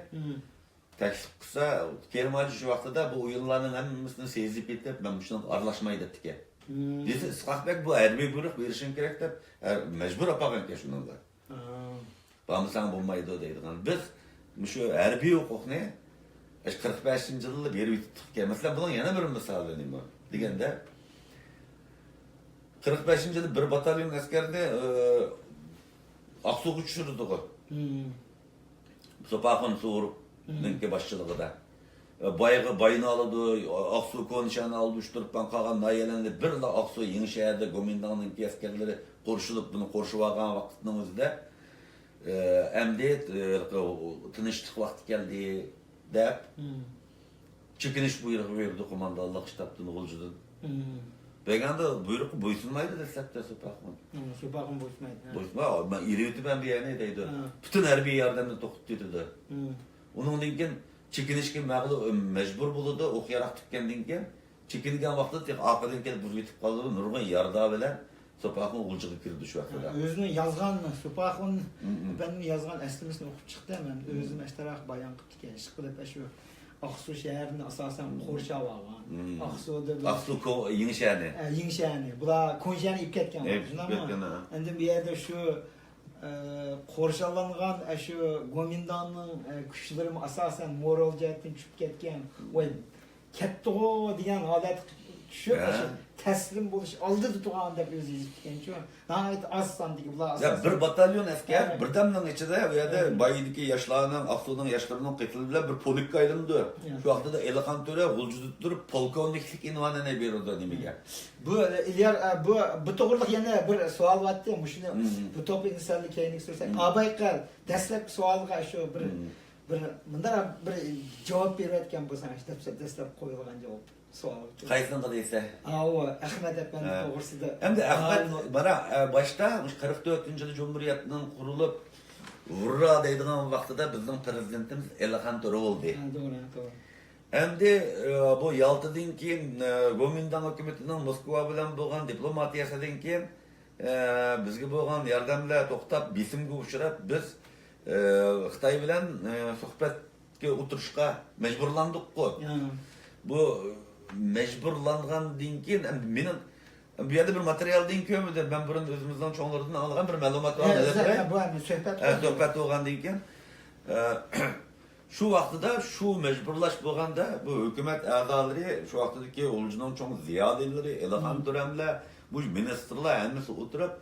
taklif qilsa, Keramaji shu vaqtida bu o'yinlarning hammasini sezib ketib, men shuni aralashmaydi debdi. Desa Isqaqbek bu harbiy buyruq berishim kerak deb majbur olgan shuninglar. Bo'lmasang bo'lmaydi deydigan. Biz shu harbiy huquqni 45-yilda berib yetdik. Masalan, bunun yana bir misali nima deganda 45-yilda bir batalyon askarni Aqsuga tushirdik. Sopaqin Sovurning boshchiligida. Bayını aldı, Aqsu konuşanı aldı, uçturupdan qalgan nayelerinde bir de Aqsu yeni şehirde Gomindan'ın askerleri qorşulup bunu qorşup algan vaqtının özünde emdi tinchlik vaqti keldi deb çekiniş buyruğu verdi komandanlık ştabdan G'uljidan. Beganda buyruq bo'ysunmaydi dastlabda Sopaqin. Sopaqin bo'ysunmaydi. Bo'ysunmaydi. Men iriyotib ham beyani deydi. Bütün harbiy yordamni to'xtatib dedi. Uningdan keyin chekinishga majbur bo'ldi, o'qiyaraq tutgandan keyin chekingan vaqtda orqadan kelib buzib yetib qoldi, nurg'un yordam bilan Sopaqin G'uljiga kirdi shu vaqtda. O'zini yozgan Sopaqin benim yazgan əslimisini o'qib chiqdi, men o'zim ashtaraq bayon qilib ekan, ishqilib shu Aqsu shahrini asosan qo'rshab olgan. Aqsu yeni shahri. Yeni shahri. Bular Konjani ib ketgan. Endi bu yerda shu qo'rshalangan shu Gomindanning kuchlari asosan moral jihatdan tushib ketgan. Voy, katta degan holat Şu teslim buluş aldı tutuğan dep özü yetken şu. Nahayet az sandık bular. Ya bir batalyon asker birdamның içinde o yerda bayidiki yaşlarının, Aksu'nun yaşlarının qetildiler bir polik ayrıldı. Şu vaqtda Elihan Töre Guljudup durup polkovniklik ünvanını berdi nimaga. Bu İlyar bu to'g'riliq yana bir savol vatdi. Shuni bu to'p insonlik keyinlik so'rsak, abayqal dastlab savolga shu bir bundan bir javob berayotgan bo'lsang, dastlab qo'yilgan javob savol. Qaysidan qadaysa? O Ahmet Efendi to'g'risida. Endi Ahmet bana başta 44-yılı Cumhuriyetinin kurulup vurra deydiğin vaxtida bizning prezidentimiz Elihan Töre oldu. Doğru. Endi bu Yaltıdan keyin Gomindan hökumetinin Moskva bilan bo'lgan diplomatiyasidan keyin bizga bo'lgan yordamlar to'xtab, besimga uchrab biz Xitoy bilan suhbatga o'tirishga majburlandik-ku. Bu mecburlangandan keyin mening bu yerda bir materialdan ko'midi. Ben burun o'zimizdan cho'nglardan olgan bir ma'lumot var. Suhbat bo'lgandan keyin şu vaqtida şu mecburlash bo'lganda bu hukumat a'zolari, şu vaqtdagi Uljuning cho'ng ziyolilari, Elihan Töre'mlar, bu ministrlar hammasi o'tirib,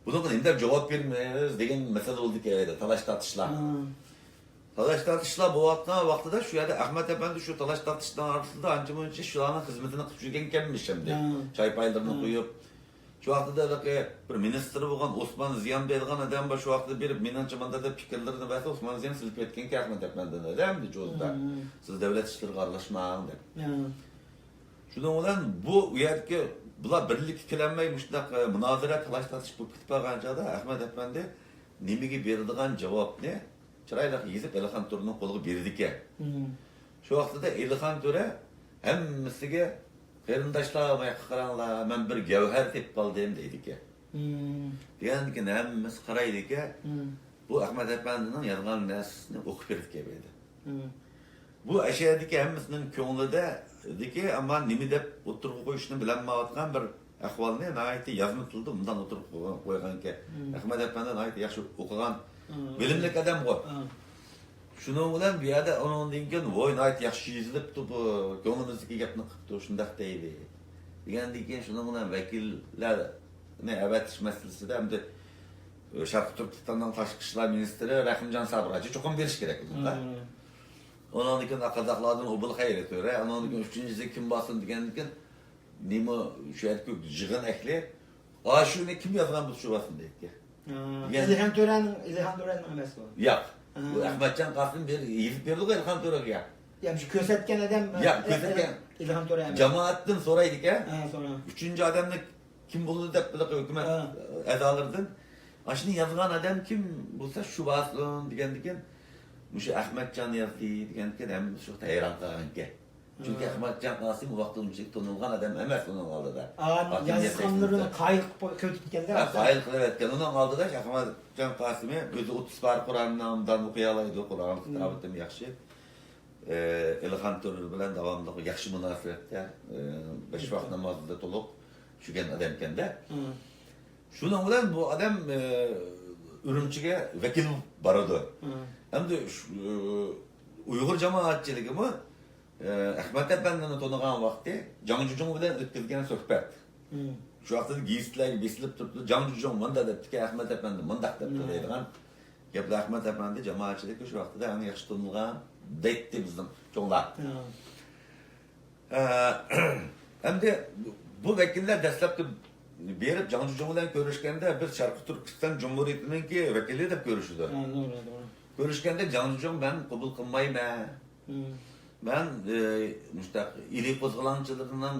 bunga endi javob bermaymiz degan masala bo'ldi-ki, talash tortishlar. Talash tortishlar bo'layotgan vaqtida shu yerda Ahmet Efendi şu talash tortishlar orasida ancha-muncha shularning xizmatini qilib yurgan ekanmiz endi. Choy paylarini qo'yib. Şu vaqtda bir ministr bo'lgan Osman Ziyan bergan adam bor, şu vaqtda berib meningcha bunda da fikrlarini versa Osman Ziyan silib ketgan ki Ahmet Efendi'nin adamdi jo'zda. Siz davlat ishlariga aralashmang deb. Şundan bilan bu yerga bular birlik kelanmay mushtaq munozara talash tortish bo'lib ketib qolgan chog'da Ahmet Efendi nimaga beradigan javobni chiroyli yezib Elihan Töre'ning qo'liga berdi ekan. Şu vaqtda Elihan Töre hammasiga qarindoshlar, qaranglar, men bir gavhar tepib qoldim deydi ekan. Degan ki hammasi qaraydi ekan. Bu Ahmet Efendi'nin yozgan narsasini o'qib berib keldi. Bu ashadagi hammasining ko'nglida ediki, ammo nima deb o'tirib qo'yishni bilolmayotgan bir ahvolni nihoyatda yozma tilda undan o'tirib qo'ygan ekan. Ahmet Efendi nihoyatda yaxshi o'qigan, bilimli odam bu. Şunun bilan bu yerda ondan keyin voy nihoyat yaxshi yozilibdi bu, ko'nglimizdagi gapni qilibdi, shundaq deydi. Degandan keyin shundan bilan vakillarni avatish masalasida hamda Sharq Turkistondan tashqi ishlar ministri Rahimjon Sabrachi cho'qim berish kerak bunda. Ondan keyin aqadaqlardan Obul Xayri Töre, ondan keyin 3-chi kim bo'lsin degandan keyin nima shu yerga yig'in ahli, shuni kim yozgan bu shu bo'lsin deydi. Elihan Töre'nin emas bu. Yo'q. Bu Ahmetcan Kasım bir yiyip verdi Elihan Töre'ye. Yani şu kösetken adam kösetken İlhan Töre. Cemaatten soraydık ya. Sonra. Üçüncü adam da kim buldu da hükümet edalardan. Aşını yazılan adam kim bulsa şu basın diyen şu Ahmetcan yazdı diyen hem şu hayran kalan ki. Çünkü Ahmetcan Kasım o vakti olmuştuk tanıngan adam emas onun aldı da. Yazılanlarını kayık kötükken de. Kayık evet onun aldı da Ahmetcan Kasım'ı özü 30 par Kur'an'dan okuyalaydı Kur'an kitabını yaxşı. Elihan Töre bilan davamlı yaxşı münasebetde 5 vaqt namazında toluq şugen adam ekan da. Şunun bilan bu adam Ürümchiga vakil boradi. Hamda Uyg'ur jamoatchiligimi Ahmet Efendi'ni tonigan vaqti Jang Jujung bilan o'tkazgan suhbat. Şu vaqtda giyistlar besilib turibdi. Jang Jujung munda debdiki Ahmet Efendi mundaq deb deydigan. Gaplar Ahmet Efendi jamoatchilikka shu vaqtda ham yaxshi tanilgan deydi bizim çoğunlar. Hamda bu vakiller dastlabki berib Jang Jujung bilan ko'rishganda bir Sharq Turkiston Cumhuriyetininki vakili deb ko'rishdi. Doğru. Ko'rishganda Jang Jujung ben qabul qilmayman. Ben müştaq ili qo'zg'olonchilarining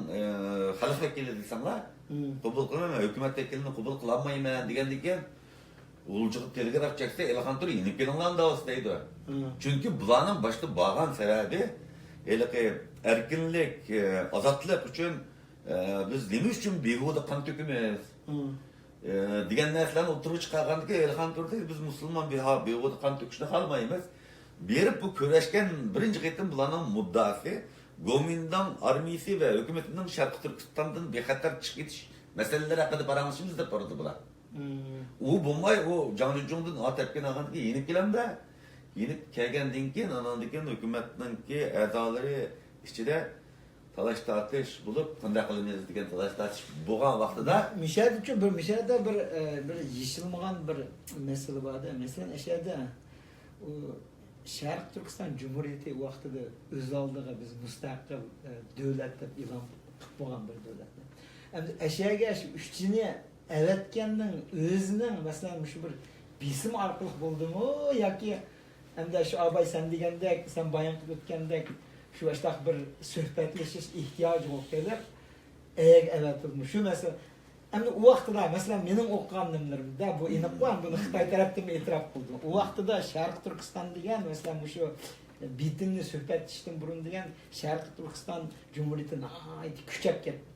xalq vakili desamlar, qabul qilmayman, hukumat vakilini qabul qilolmayman degandan keyin Uljuga telegraf çekse Elihan Töre yenip kelingan davası deydi. Çünkü bularning başta bağlan sebebi erkinlik, azatlık için biz nima uchun behuda qon to'kamiz degan narsalarni o'tirib chiqarganda Elihan Töre biz musulmon behuda qon to'kishni xohlamaymiz. Berib bu kurashgan birinchi qitim bularning muddasi Gomindan armiyasi va hukumatining Sharq Turkistondan bexatar chiqib ketish masalalari haqida paramlashimiz deb bordi bular. O bulmay o Jang Jujung'dan atepken ağan ki yenip gelen de yenip kelgen dinkin anandikin hükümetin ki edaları işte de talaş tartış bulup qanday qilamiz degan talaş tartış bo'lgan vaqtida Mishad uchun bir yechilmagan bir masala borda. Masalan, ashada u Sharq Turkiston Cumhuriyeti vaqtida o'z oldiga biz mustaqil davlat deb e'lon qilib bo'lgan bir davlat. Endi ashaga shu uchini avatganning o'zining masalan shu bir bisim orqali bo'ldimi yoki endi shu abay sen degandek, sen bayon qilib o'tgandek shu ashtaq bir suhbatlashish ehtiyoji bo'lib kelib, avatilmiş. Şu mesela, endi o vaqtida mesela mening o'qiganimda bu aniq bo'lgan, buni Xitoy tarafdan e'tirof qildim. O vaqtida Sharq Turkiston degan mesela shu bitimni suhbatlashdan burun degan Sharq Turkiston Cumhuriyetining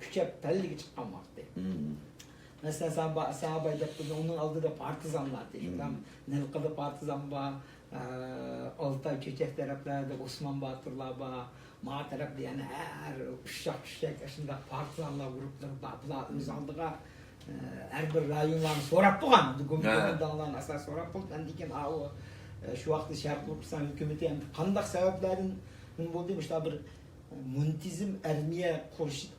kuchab talliga chiqqan vaqti. Mesela sahabay deb onun oldida partizanlar deydi. Nilqida partizan bor, Altay Chechak taraflarda Osman Baturlar bor. Ma tarafda yani her uşak aslında partizanlar grupları bular öz aldığa her bir rayonlarni so'rab bo'lgan. Go'mdonlarni asas so'rab bo'ldi. Endi keyin shu vaqtda Sharq Turkiston hukumati ham qanday sabablardan bo'ldi işte bir muntizim armiya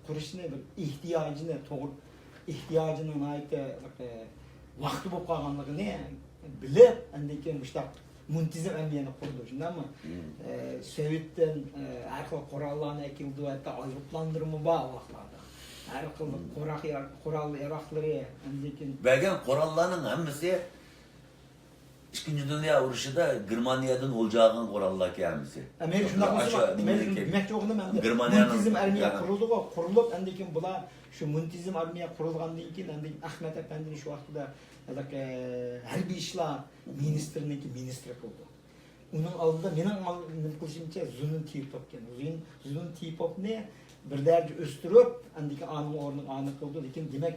qurishni bir ehtiyojini ait vaqti bo'lib qolganligini bilib, endi keyin işte muntizim emniyeni kurdu. Şundamı? Sovyet'ten her kıl korallarını ekildi, hatta ayıplandırımı bağ vaklarda. Her kıl koral yarakları emdikin. Belki korallarının hemisi İkinci Dünya Uruşu'da Germaniyadan olacağın korallar gelmesi. Men şunda demek yo'qni men muntizim armiya kuruldu o, kurulup endikin bular şu muntizim armiya kurulgandan keyin endikin Ahmet Efendi'nin şu vaqtida harbiy ishlar ministrniki ministri bo'ldi. Uning oldida mening qilishimcha Zunun Tiyipov ekan. Zunun Tiyipovni bir darajə o'stirib, endikin aning o'rnini aniq qildi. Lekin demak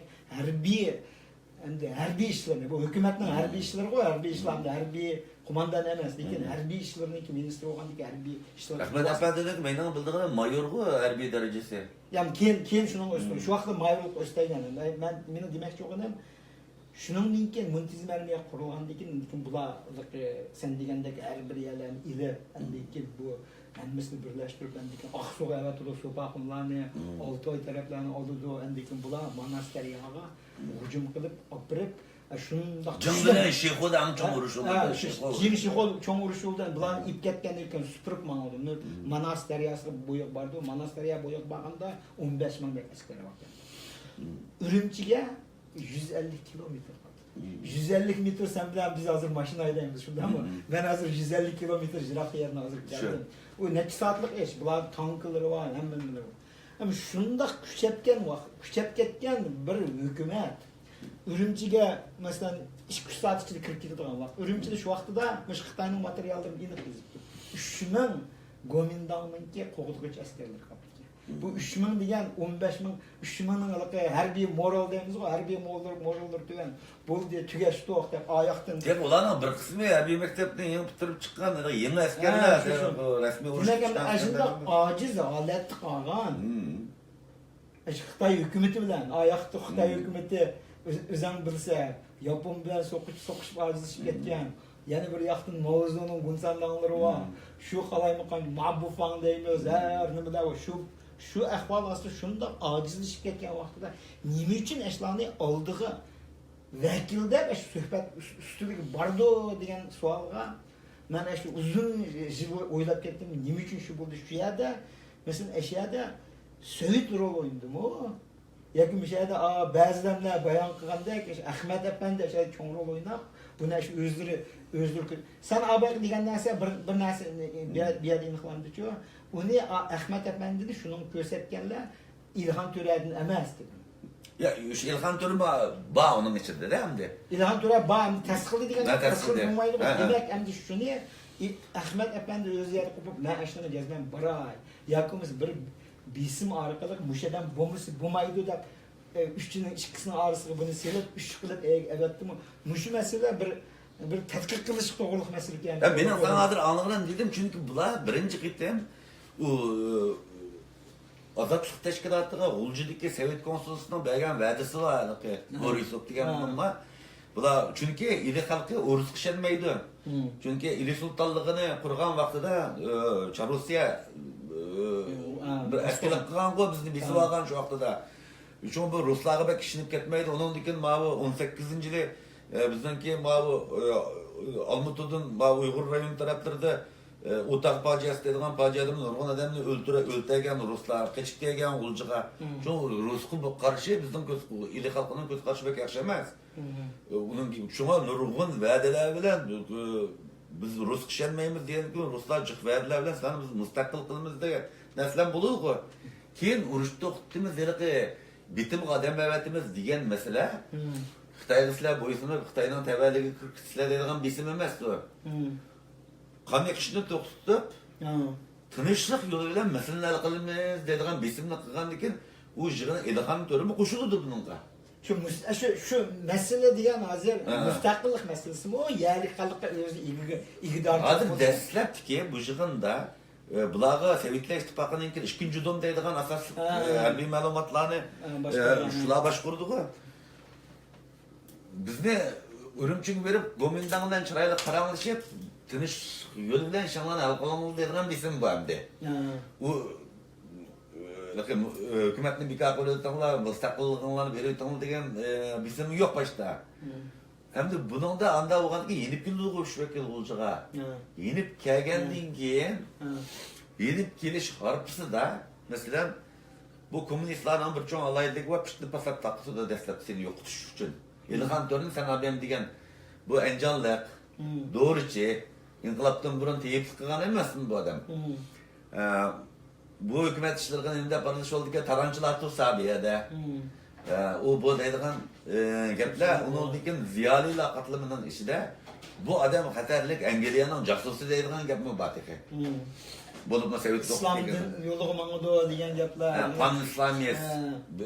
harbiy ishlarni, bu hukumatning harbiy ishlari qo'y, harbiy ishlarni harbiy qo'mondan emas, lekin harbiy ishlarniki ministri bo'lgandiki harbiy ishlar. Ahmet Efendi'nin mening bildig'im mayorgu harbiy darajasi. Yani keyin shuning o'stirdi. Shu vaqtda mayorlik o'stirgan. Meni demoqchi bo'lganim shuningdan keyin muntizim armiya qurilgandan keyin bular sen degandek har bir yerlarni ilib, lekin bu hammasini birlashtirib, lekin Oqsuga avatidi, So'paqumlarni, Oltoy taraflarini oldi, lekin bular Manas dariyoga hujum qilib, opirib, shundoq Jing'dan Shexo'dan cho'ng urush bo'ldi. Jing Shexo cho'ng urush bo'ldi. Bular ip ketgan ekan, supurib mangdi. Manas daryosi bo'yoq bordi. Manas daryo bo'yoq borganda 15 mingdek askar bor. Urumchiga 150 kilometr kaldı. 150 metre sen bilen biz hazır maşinaydayız şundan mı? Ben hazır 150 kilometre jiraf yerine hazır geldim. O ne saatlik iş, bunlar tankları var, hemen var. Ama şunda küçep ketken bir hükümet. Ürümçi'ye mesela iş 3 saat içinde 40 kilo var. Ürümçi'de şu vakti da Xitayning materyallarını inip bizipti. Şunun Gomindan'ınki qo'g'irg'ich askerler kaptı. Bu 3000 degan 15000 3000ning harbiy moral deymiz go, harbiy morallar tugan. Bu diye tugashdi deb oyoqdan. Deb ularning bir qismi harbiy maktabdan yangi bitirib chiqqan yangi askarlar rasmiy urush. Demak, ashunda ojiz holatda qolgan. Xitoy hukumati bilan oyoqda Xitoy hukumati o'zing bilsa, Yapon bilan so'qishib ojizlashib ketgan. Yani bir yaxtın Mavzu'nun gunsanlanları var. Şu qalaymakan Mabufan deymiz, her nimada var. Şu ahval aslında şunda acizleşip ketken vaqtida nima uchun ashlarni oldiga vakilda shu suhbat ustiga bordi degan savolga men shu uzun yil o'ylab ketdim. Nima uchun shu bo'ldi shu yerda? Masalan, ashiyada Sovet rol o'ynadimi? Yoki bu yerda ba'zilar bayon qilgandek Ahmet Efendi cho'ng rol o'ynab, buni shu o'zlari sen abay degan narsa bir narsa bir yerda aniqlandiku. Uni Ahmet Efendi'ni şunun ko'rsatganlar İlhan Töre'den emas dedim. Ya şu İlhan Töre ba onun içinde de hem de. İlhan Töre ba tasqildi degan tasqil bo'lmaydi. Demak, endi shuni Ahmet Efendi o'zi yerda qo'yib, men ashuni jazman baray. Yakimiz bir bisim orqali mushadan bo'lmaydi deb uchchining ikkisini orasiga buni selib, uch qilib avatdim. Mushu masala bir tadqiq qilish to'g'riliq masala ekan. Ya men sanadır anlagan dedim çünkü bular birinci qitim u Azatlık Teşkilatı'na Ulcu'daki Sovet Konsolosluğu'nun bergen vədisi var. Borisov degan bunlar. Bular çünkü ili halkı Urus kışanmaydı. Çünkü ili sultanlığını kurgan vaxtida Çarusya bir eskilik qilgan qo'y bizni besib olgan shu vaqtida. Uchun bu ruslarga bek ishinib ketmaydi. Onun dikin bu 18-yili bizniki bu Almutudun Uyg'ur rayon taraflarida O'taq faciası dediğin faciadan nurg'un odamni o'ltirgan ruslar, qechib kelgan G'uljiga. Shu rusga qarshi bizning ili xalqining ko'z qarashi bek yaxshi emas. Uning shunga nurg'un va'dalar bilan biz rus ishonmaymiz degan ruslar jiq va'dalar bilan sizlarni biz mustaqil qilamiz degan narsalar bo'ladi-ku. Keyin urushda o'qitimiz bitim qadam bavatimiz degan masala Xitoyliklar bo'ysunib Xitoyning tavalligiga kirgizishlar degan bisim emas u. Qanday qishni to'xtatib, tinchlik yo'li bilan masalalar hal qilamiz degan bisimni qilgandan keyin u yig'in ilhom to'rimi qo'shildi buningga. Şu mesele diyen hazır müstakillik meselesi mi o? Yerli kalıkta özü ilgidar. Hazır dastlabki bu yig'inda bularga Sovetlar İttifaqının 2. dom deydigan asosli harbiy ma'lumotlarni shular boshqurdi-ku. Bizni Urumchiga berib, Gomindan bilan chiroyli qaramlashib, tinch yo'l bilan ishlarni hal qilamiz degan bisim bu endi. U hukumatning bekor qilayotganlar, mustaqilliklarni berayotganlar degan bisim yo'q boshda. Endi buningda anda bo'lganki yenib keldi qo'shish vakil G'uljiga. Yenib kelgandan keyin yenib kelish harpisida, masalan, bu kommunistlarning bir cho'ng alaylik va pishni pasat taqsida dastlab seni yo'qotish uchun. İlhan Törün sen abim degan bu encanlık, doğruçi, inqilabdan burun teyip sıkıgan emasın bu adam. Bu hükümet işlerinin elinde parılış oldu ki tarancılar tutsa bir yerde. O bu deydiğin gepler, onun dikin ziyalıyla katılımının işi de bu adam haterlik engelleyenin casusu deydiğin gep mi batıkı? Bolup mu Sovet İslam yolu mangudu diyen gepler. Pan-İslamiyet.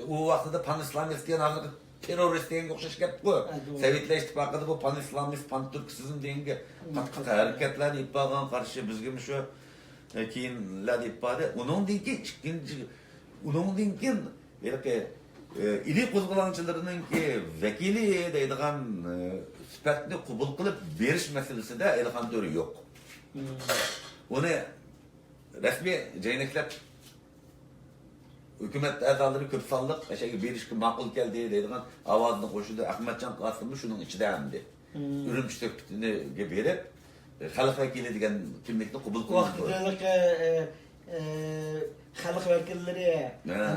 O vaxtıda Pan-İslamiyet diyen ağırlık terörist degan o'xshash gap ku. Sovetlar ittifoqida bu pan-islamist, pan-turkizm degan qattiq harakatlar ipag'an qarshi bizga shu keyinlar ipadi. Uningdan keyin ili qo'zg'olonchilarining vakili deydigan sifatni qabul qilib berish masalasida Ilhom To'ri yo'q. Uni rasmiy jaynaklab hükümet a'zolari ko'p sonliq o'shaga berishga ma'qul keldi deydigan ovozni qo'shdi. Ahmadjon Qosimov shuning ichida hamdi. Urumchini berib, xalq vakili degan kimlikni qabul qildi. Vaqtidagi xalq vakillari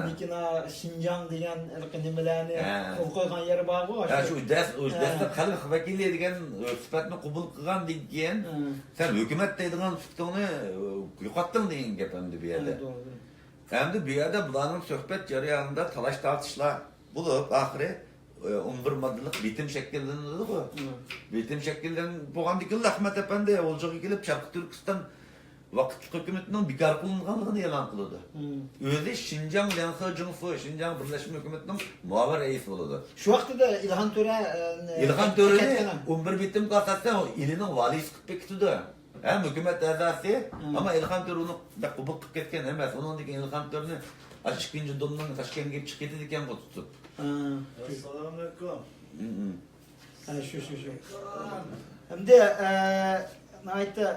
Nikina Xinjiang degan nimalarni qo'l qo'ygan yeri bor-ku. Shu dastlab xalq vakili degan sifatni qabul qilgandan keyin sen hukumat deydigan sifatni yo'qotding degan gap endi bu yerda. Hem de bir yerde bulanın sohbet jarayonida talaş tartışlar bulup ahire 11 maddelik bitim şekillendirdi bu. Bitim şekillen bo'lgandan Ahmet Efendi Oljaga kelib Sharq Turkiston vaqtli hukumatning bekor qilinganligini e'lon qildi. O'zi Xinjiang Lianhe Junfu, Xinjiang birlashma hukumatining muavir raisi bo'ldi. Shu vaqtida Ilhom To'ra 11 bitim asosida ilining valisi qilib ketdi. Hem hükümet a'zosi, ama Ilhom To'ri uni qabul qilib ketgan emas. Undan keyin Ilhom To'rini 2. domdan Toshkentga kelib chiqdi degan bu tutib. Assalomu alaykum. Shu. Endi nayta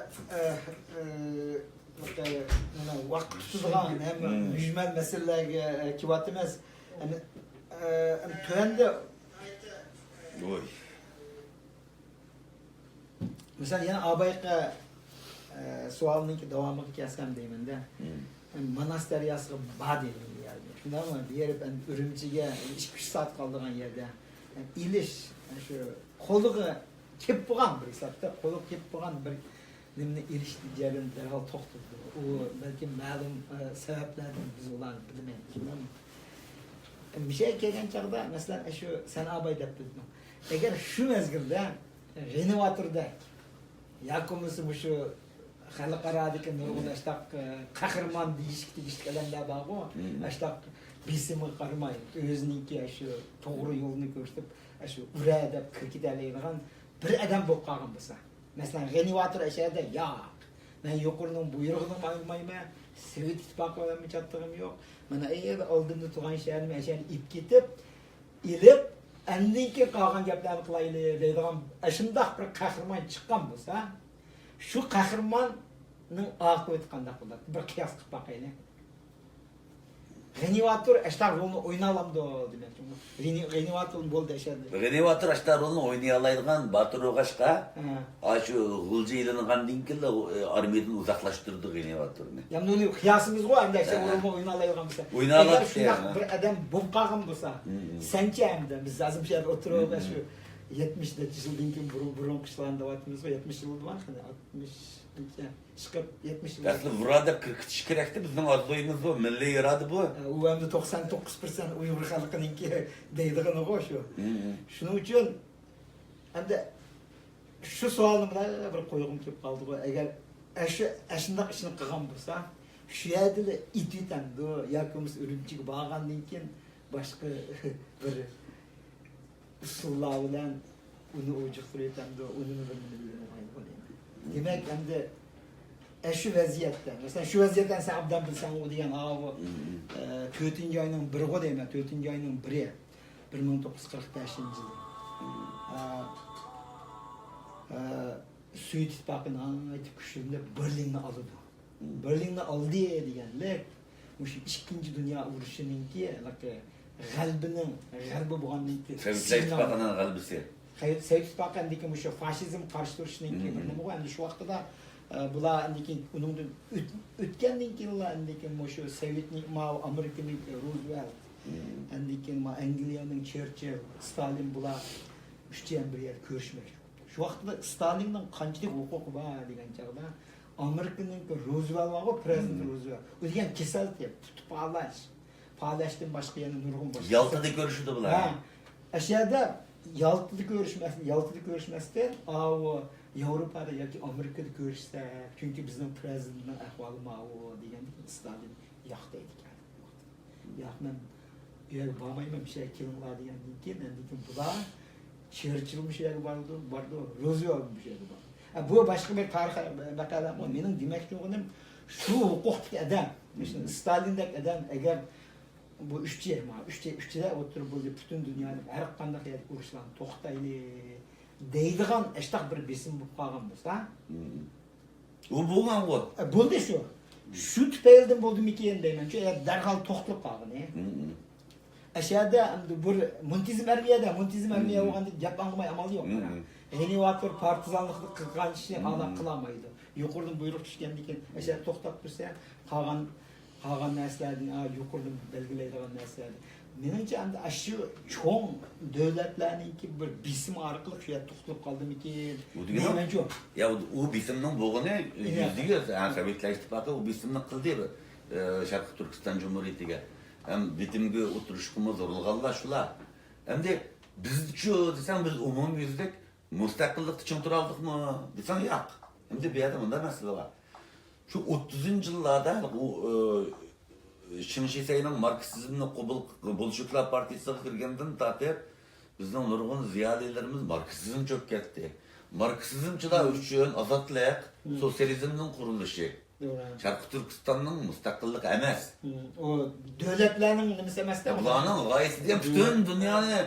vaqt tutadigan ham mujmal masalalarga kiryapmiz. To'yanda mesela yana abayqa sualninki davomini kesgan deyman-da. Monastir yasg'i bor deyman bu yerda. Shundaymi? Bu yer Urumchiga 2-3 soat qoldigan yerda. Ilish shu qo'liga kelib bo'lgan bir hisobda, qo'liga kelib bo'lgan bir nimani ilishni jarayoni darhol to'xtatdi. U balki ma'lum sabablardan biz ularni bilmaymiz. Bir şey kelgan chaqda, masalan, shu sen abay deb dedim. Agar shu mezgilda renovatorda yakumisi şu xalqaradagi nurg'un ashtaq qahramon deyishganlar bor-ku. Ashtaq bisimi qarmay o'zininki shu to'g'ri yo'lni ko'rsatib, shu ura deb kirkitadigan bir odam bo'lib qolgan bo'lsa. Masalan, renovator ashada yo'q. Men yuqorining buyrug'ini olmayman. Sovet ittifoqi bilan chattig'im yo'q. Mana endi oldinda turgan shaharni ashani ip ketib, ilib Endiki qolgan gaplarni qilaylik deydigan shundoq bir qahramon chiqqan bo'lsa, shu qahramonning oqibati qanday bo'ladi? Bir qiyos qilib boqaylik. Genivator eşler rolunu oyna alamdı demek. Genivator bol deşerdi. Renevatör aşta rolunu oynayalaydigan Batır Oğaşqa Ha. şu Gulcu ilanıgan dinkille armiyadan uzaklaştırdı Renevatörünü. Yani onu kıyasımız o hem de işte Ha. rolunu oyna alaydıgan bolsa. Oyna alaydı Eğer şundak yani. bir adam bulup kalgan bolsa, sence hem de biz lazım şey oturup şu 70 yıldan kim burun kışlarında vaktimiz var 70 yıl var hani 60 çıkıp 70 yıl. Aslında burada 40 kerekti bizning arzuymuz bu, milli irade bu. U hem de 99% Uyghur halkınınki deydiğini o şu. Şunun için hem de şu sualını bir koyğum kelip kaldı. Eğer aşındaq işini qilgan bo'lsa, şu yerdə it etemdi, yakımız ürümçik bağgandan keyin başka bir usullar bilan uni ojiqtirib etemdi, uni demek hem de şu vaziyette, mesela şu vaziyetten sen abdan bilsen o diyen o 4. ayının 1'i deyman, 4. ayının 1'i 1945 yılı. Sovet İttifaqının aytib güçlüğünde Berlinni aldı. Berlinni aldı deganlar, şu 2. Dünya Urushininki g'albi bo'lgandan keyin Sovetlar İttifaqının g'albisi. Sovet İttifaqındaki şu faşizm qarşı turuşununki bir nima bo'lgan, şu vaqtda bular andiki uningdan o'tgandan keyin andiki şu Sovetning Amerikaning Roosevelt, andiki Angliyaning Churchill, Stalin bular üçten bir yer ko'rishmoqchi. Şu vaqtda Stalinning qanchalik huquqi bor degan chog'da Amerikaning Roosevelt var, prezident Roosevelt. O degan kasal deb tutib parlashdan boshqa yana nurg'un boshqa. Yaltada görüşüdü bular. Ha. Aşağıda Yaltı'da görüşmezden o Avrupa'da yoki Amerika'da görüşse çünkü bizim prezidentning ahvoli ma'o degan Stalin yoqda ekan. Yo'q men u yerga bormayman bir şey kelinglar degandan keyin bular Churchill bir şey bordi, Roosevelt bir şey bor. Bu başka bir tarix maqala ama mening demoqchim şu huquqli adam, Stalindek adam eğer bu üççüde oturup bu bütün dünyanın her qanday yer urushlarni to'xtayli deydigan eştaq bir besim bo'lib qolgan bo'lsa, U bo'lgan bu. Bo'ldi shu. Shu tufaylidan bo'ldimikin deyman. Çünkü darhol to'xtalib qolgan. Aşağıda bir muntizm armiya bo'lganda gap anglamay amal yo'q. Genivator partizanlıqni qilgan ishni ala qilolmaydi. Yuqoridan buyruq tushgandan keyin aşağıda to'xtab tursa, qolgan narsalarni yuqoridan belgilaydigan narsalar. Menimcha endi shu cho'ng davlatlarningki bir bisim orqali shu yerda to'xtalib qoldimikin. Deymanchu. Ya u bisimning bo'g'ini %100 Sovetlar İttifaqı u bisimni qildi Sharq Turkiston Cumhuriyetiga. Hem bitimga o'tirishimiz urilganlar shular. Endi bizchu desam biz umumyuzlik mustaqillikni tushuntirib oldikmi? Desam yo'q. Endi bu yerda bunday masala bor. Şu 30 yıllarda bu Çin Şisey'nin Marksizmni Bolşeviklar Partisi'ne kirgenden tatip bizden nurgun ziyadilerimiz Marksizm çok ketdi. Marksizmçılar üçün azatlık, sosyalizmnin kuruluşu. Şarkı Türkistan'ın müstakillik emas. O devletlerinin nimesi emas da. Bularning g'oyasi ham butun dunyoni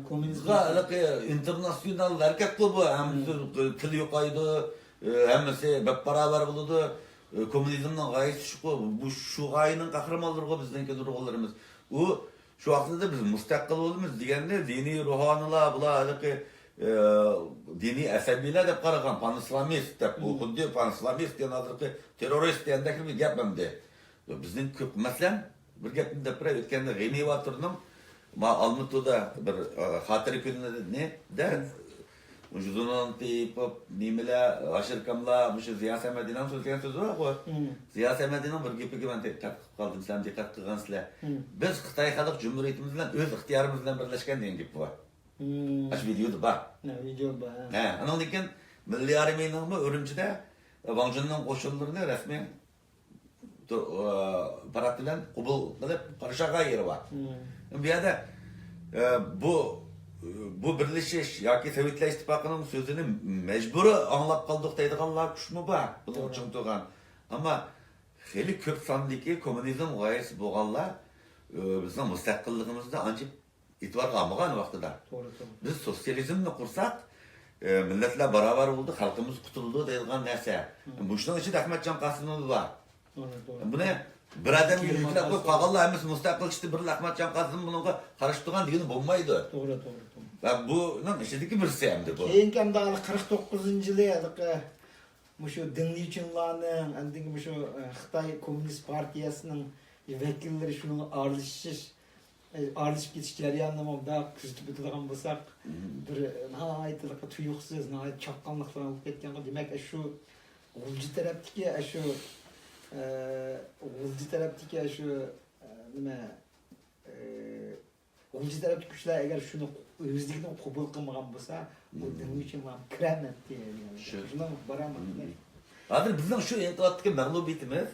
komünizmga internasional hareket klubu ham tili yo'qaydi, hammasi barabar bo'ladi. Komünizmning g'oyasi shu, bu shu g'oyaning qahramonlari bizning urug'larimiz. U shu vaqtda biz mustaqil bo'lamiz deganda diniy ruhoniylar bular diniy asabiylar deb qaragan, panislamist deb bu xuddi panislamist degan hozirgi terrorist degandek bir gap hamda. Bizning ko'p masalan bir gapni deb o'tganda G'enivatorning Almatoda bir xotira kunida da Ujudunan tepip nimeler aşırkamlar bu şey Ziya Semedi'nin söyleyen sözü var mı? Ziya Semedi'nin bir gibi ben dikkat kaldım sen dikkat kılgansızlar. Biz Xitay Xalq Cumhuriyetimizden öz ixtiyorımızdan birleşken deyen gibi var. Aç videoda bak. Ne video var? He, onun için Milli Armiyinin mi Ürümçi'de Wang Jun'un koşullarını resmi paratilen kubul kılıp karışağa yeri var. Bir yerde bu birleşiş yoki Sovetlar İttifaqının sözünü mecburi anlab qoldik deydiganlar kuchmi bor, buning uchun turgan. Ammo xeyli ko'p sondagi kommunizm g'oyasi bo'lganlar bizning mustaqilligimizda ancha e'tiborga olmagan vaqtida. Biz sotsializmni qursak, millatlar barobar bo'ldi, xalqimiz qutuldi deydigan narsa. Bu shuning ichida Ahmadjon Qosimov bor. Buni Bir adam yürüklep koyup kağalla emesi müstakil işte bir Ahmetcan Kazım bununla karıştırgan degeni bolmaydı. Doğru. Ve bunun işedeki bir seyemdi bu. Keyinki hem daha 49. yılı şu dinleyicilerinin, endiki şu Xitay Komünist Partiyasının vekilleri şunun aralışıp ketiş jaryanına da küzütüp ötüdüğün bolsak, bir nahayetlik tuyuksuz, nahayet çakkanlık falan olup ketken demek şu Ulcu taraptaki şu nima Ulcu taraptaki kişiler eğer şunu özlükten kabul kılmagan bolsa, bu dinli için var kiremet diye yani. Şundan baramaz. Hazır bizden şu intibattaki mağlubiyetimiz,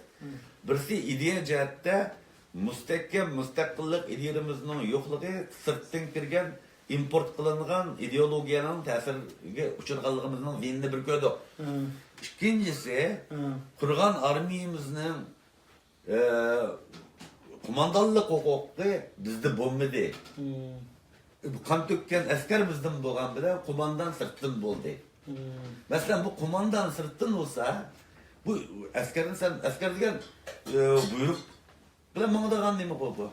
birisi ideya cihatte müstehkem, müstakillik ideyamızın yokluğu, sırttan kirgen, import kılıngan ideologiyanın tesirge uçurganlığımızın zihninde bir köydü. İkincisi, kurgan armiyamızın kumandallık hukuku bizde bulmadı. Kan tökken asker bizden bolgan bile kumandan sırttan boldu. Mesela bu kumandan sırttan olsa, bu asker degen buyruk bilen bana da kan demek bu.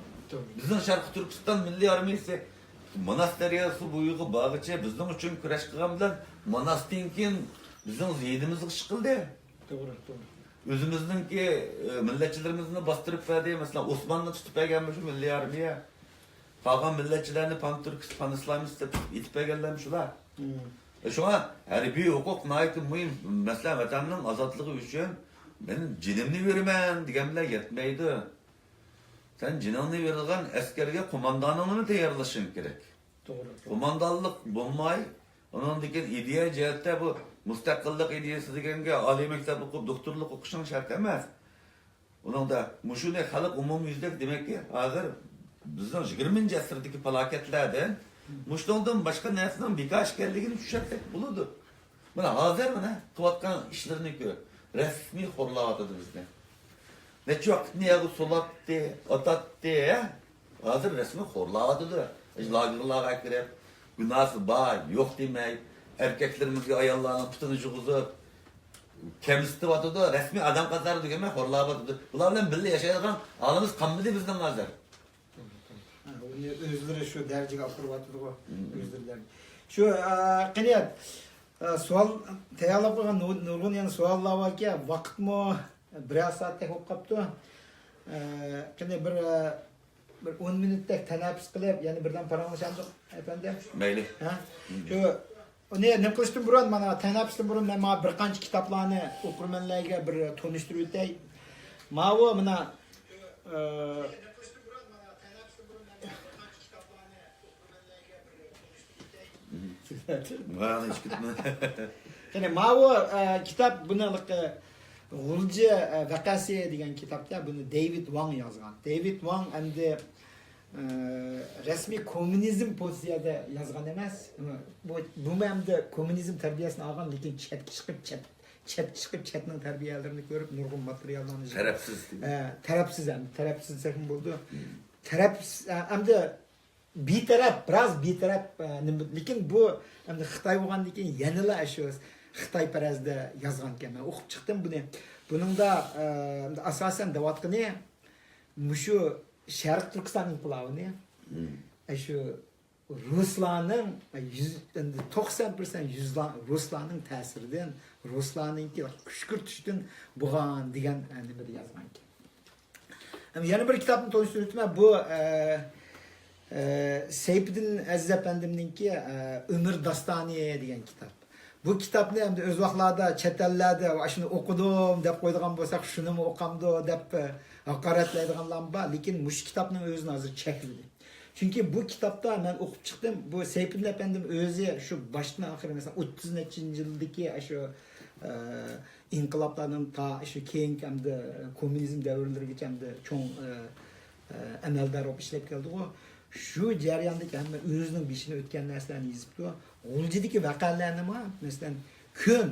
Bizden Şarkı Türkistan Milli Armiyası Monasteriya buyruğu bağıçı bizden için küreş kılgan bilen Monastinkin bizden zihnimiz çıkıldı. Doğru. Özümüzdeki milletçilerimizini bastırıp verdi. Mesela Osmanlı tutup gelmiş Milli Armiye. Kalkan milletçilerini Pan-Türk, Pan-İslamist itip gelmişler. Şu an bir hukuk nayeti mühim. Mesela vatanının azatlığı için benim cinimni vermen diyenler yetmeydi. Sen cinanını verilgen askerge kumandanını tayarlaşın gerek. Doğru. Kumandanlık bulmay, onun diken ideya cihette bu müstakillik ideyası degenge ali mektep okup doktorluk okuşun şart emas. Onun da muşune halk umum yüzdek demek ki hazır bizden 20. asırdaki felaketlerden muştondan başka neresinden birkaç geldiğini düşersek buludu. Buna hazır mı ne? Kıvatkan işlerini gör. Resmi horlavatıdı bizden. Ne çok niye solattı, atattı ya? Hazır resmi horlavatıdı. Lagırlığa girip, günahsı var, yok demek. Erkeklerimizge ayarlarına tutunucu kuzup, kemisti vatıdı, resmi adam kazardı demek, horlavatıdı. Bunlarla birlikte yaşayan ağlamız kanmıdı bizden hazır. Özleri şu derece apırvatıdı o özlerler. Şu qaniyat sual tayyorlab qo'ygan nurg'un yana savollar borki, vaqt mı biraz saatdek bo'lib qolibdi. Qanday bir 10 minutdek tanaffus qilib, yana birdan paranglashamiz efendim. Meyli. Şu nima qilishdan burun mana tanaffusdan burun men bir qancha kitoblarni o'qirmanlarga bir tanishtirib o'tay. Mana mana Bana hiç gitme. Yani Mao kitap bunu Gulji vakası degan kitapta bunu David Wang yazgan. David Wang endi resmi komünizm pozisiyada yazgan emas. Bu endi komünizm tarbiyasini algan, lekin chetning tarbiyalarini ko'rib nurg'un materiallarni tarafsiz degan bo'ldi. Endi betaraf lekin bu endi Xitoy bo'lgandan keyin yanada shu Xitoy parazda yozgan ekan. Men o'qib chiqdim buni. Buningda asosan deyotgani shu Sharq Turkiston inqilobini shu Ruslarning 90% Ruslarning ta'siridan, Ruslarninki kushkurtishdan bo'lgan degan bir yozgan ekan. Yana bir kitobni tanishtirdim. Bu Seyfiddin Aziz Efendim'ninki Ömür Dastani degan kitap. Bu kitapni hem de öz vaqtlarda chet ellarda shuni o'qidim deb qo'ydigan bo'lsak, shuni o'qamdi deb haqoratlaydiganlar bor, lekin mush kitobning o'zini hozir chekladi. Chunki bu kitobda men o'qib chiqdim, bu Seyfiddin Efendim o'zi shu boshdan oxiri mesela 30-yildagi shu inqiloblarning ta shu keyingi hamda kommunizm davrlarigacha hamda cho'ng amaldor bo'lib ishlab keldi. Şu jarayondagi hamma o'zining beshini o'tgan narsalarni yozibdi. G'uljidagi vaqalarni masalan kun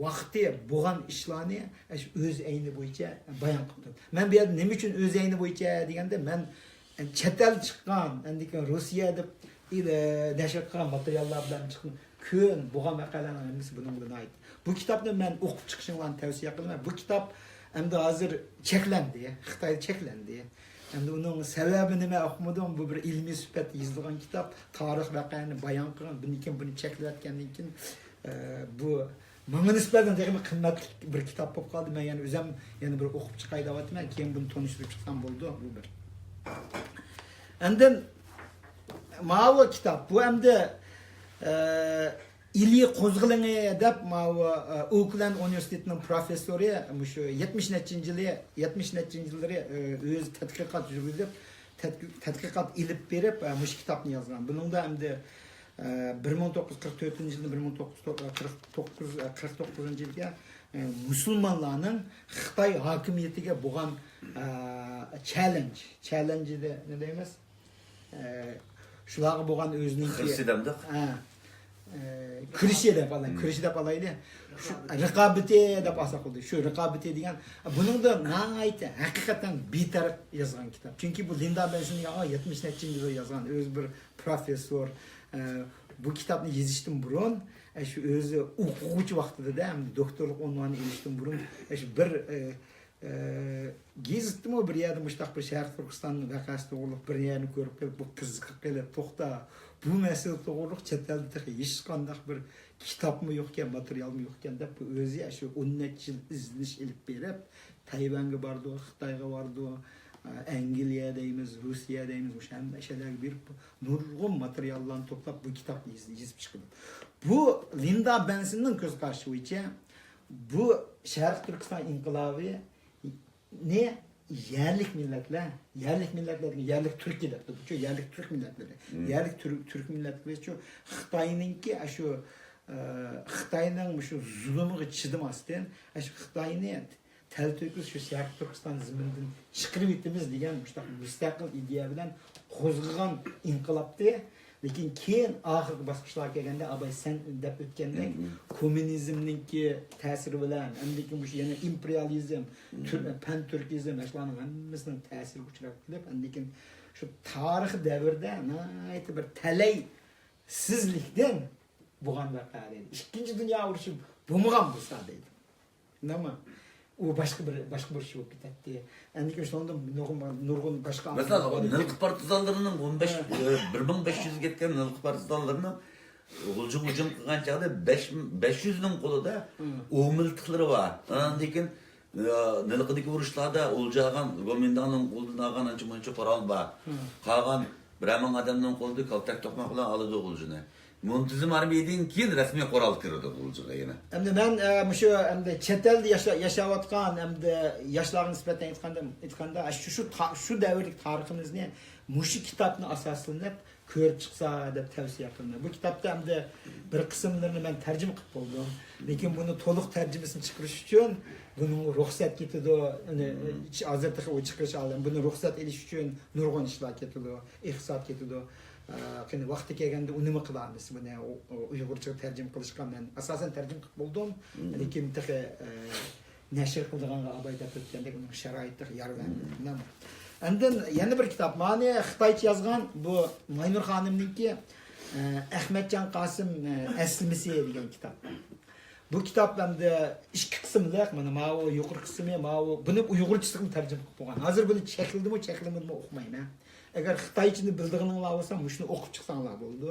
vaqti bo'lgan ishlarni o'z ayni bo'yicha bayon qildi. Men bu yerda nima uchun o'z ayni bo'yicha deganda, men chet el chiqqan, endi Rossiya deb nashr qilgan materiallar bilan chiqqan kun bo'lgan vaqalarning hammasi bundan aytdi. Bu kitobni men o'qib chiqishinglarni tavsiya qilaman. Bu kitob Endi hozir cheklendi, Xitoy cheklendi. Endi uning sababi nima o'qimadim, bu bir ilmiy sifatda yozilgan kitob, tarix voqeani bayon qilgan, buni cheklayotgandan keyin bu menga nisbatan texmi qimmatli bir kitob bo'lib qoldi. Men yana o'zim yana bir o'qib chiqay deyapman, keyin buni tanishtirib chiqsam bo'ldi bu bir. Endi ma'lum kitob bu endi ili qo'zg'alini deb Oakland Universitetining professori shu 70-yillari o'z tadqiqot yurgizib, tadqiqot ilib berib, shu kitobni yozgan. Buningda endi 1944-yildan 1949-yilga musulmonlarning Xitoy hokimiyatiga bo'lgan challenge ne deymiz? Shularga bo'lgan o'zining kirishi deb alayli. Shu raqobati deb asaqildi. Shu raqobati degan buningda nayta haqiqatan betaraf yozgan kitob. Chunki bu Linda Benson 70-yilda yozgan o'z bir professor. Bu kitobni yozishdan burun shu o'zi o'quvchi vaqtida ham doktorlik unvoni olishdan burun shu bir gezitdimi bir yerda mushtaq bir Sharq Turkistonning vaqasi to'g'riliq bir yerni ko'rib kelib bu qiziqib kelib to'xta bu masala to'g'riliq chet elda hech qanday bir kitobmi yo'q ekan, materialmi yo'q ekan deb bu o'zi shu 10 yil izlanish ilib berib Tayvanga bordi, Xitoyga bordi, Angliya deymiz, Rossiya deymiz, o'sha masalalarga berib nurg'un materiallarni to'plab bu kitobni yozib chiqdi. Bu Linda Bensonning ko'z qarashi bo'yicha bu Sharq Turkiston inqilobi ne yerlik millatlar, yerlik Turkiylar, bu yerlik Türk millatları, yerlik Türk millatları şu Xitoyninki shu Xitoyning shu zulmiga chidamasdan, shu Xitoyni Teltöküz şu Sharq Turkiston ziminidan chiqirib etimiz degan mustaqil ideya bilan qo'zg'agan inqilobda, lekin keyin oxirgi bosqichlarga kelganda Abay sen deb o'tgandek kommunizmninki ta'siri bilan, hamdaki shu yana imperializm, pan-turkizm shularning hammasining ta'siriga uchrab kelib, lekin shu tarix davrida nihoyat bir talaysizlikdan bo'lgan voqea edi. Ikkinchi dunyo urushi bo'lmagan bo'lsa deydi. Nima? O başka bir şey oldu gitti. Endi şunda nurgun başka. Mesela Nılgı partizanlarının 1500 ketken Nılgı partizanlarının hücum qilgan chaqda 500 ning qo'lida o'miltiqlari var. Lekin Nılgıdagi urushlarda o'ljagan Gomindaning qo'lidan olgan ancha parol bor. Qolgan birman odamning qo'lida kaltak to'qmoq bilan oladi o'ljini. Muntizim armiyadan keyin rasmiy qo'ral kirdi o'ljaga yana. Endi men shu endi chet elda yashayotgan endi yoshlarga nisbatan aytganda shu davrlik tariximizni mushu kitobni asoslanib ko'rib chiqsa deb tavsiya qilaman. Bu kitobda endi bir qismlarini men tarjima qilib bo'ldim. Lekin buni to'liq tarjimasini chiqarish uchun buni ruxsat ketadi. Hozirda u chiqarish oldim. Buni ruxsat olish uchun nurg'un ishlar ketadi, iqtisod ketadi. Qani vaqti kelganda uni nima qilamiz? Buni Uyg'urcha tarjima qilishga men asosan tarjima qilib bo'ldim. Lekin nashr qilganga Abay deb o'tgandek uning sharoiti yarlanadi. Endi yana bir kitob, ma'ni Xitoycha yozgan bu Maynur xonimningki Ahmadjon Qosim Aslimisi degan kitob. Bu kitob endi ikki qismli, mana bu yuqori qismi, buni Uyg'urchasiga tarjima qilib bo'lgan. Hozir buni chekildimi o'qimayman. Eğer Xitoychani bildiğinizlar olsa, shuni o'qib chiqsanglar bo'ldi.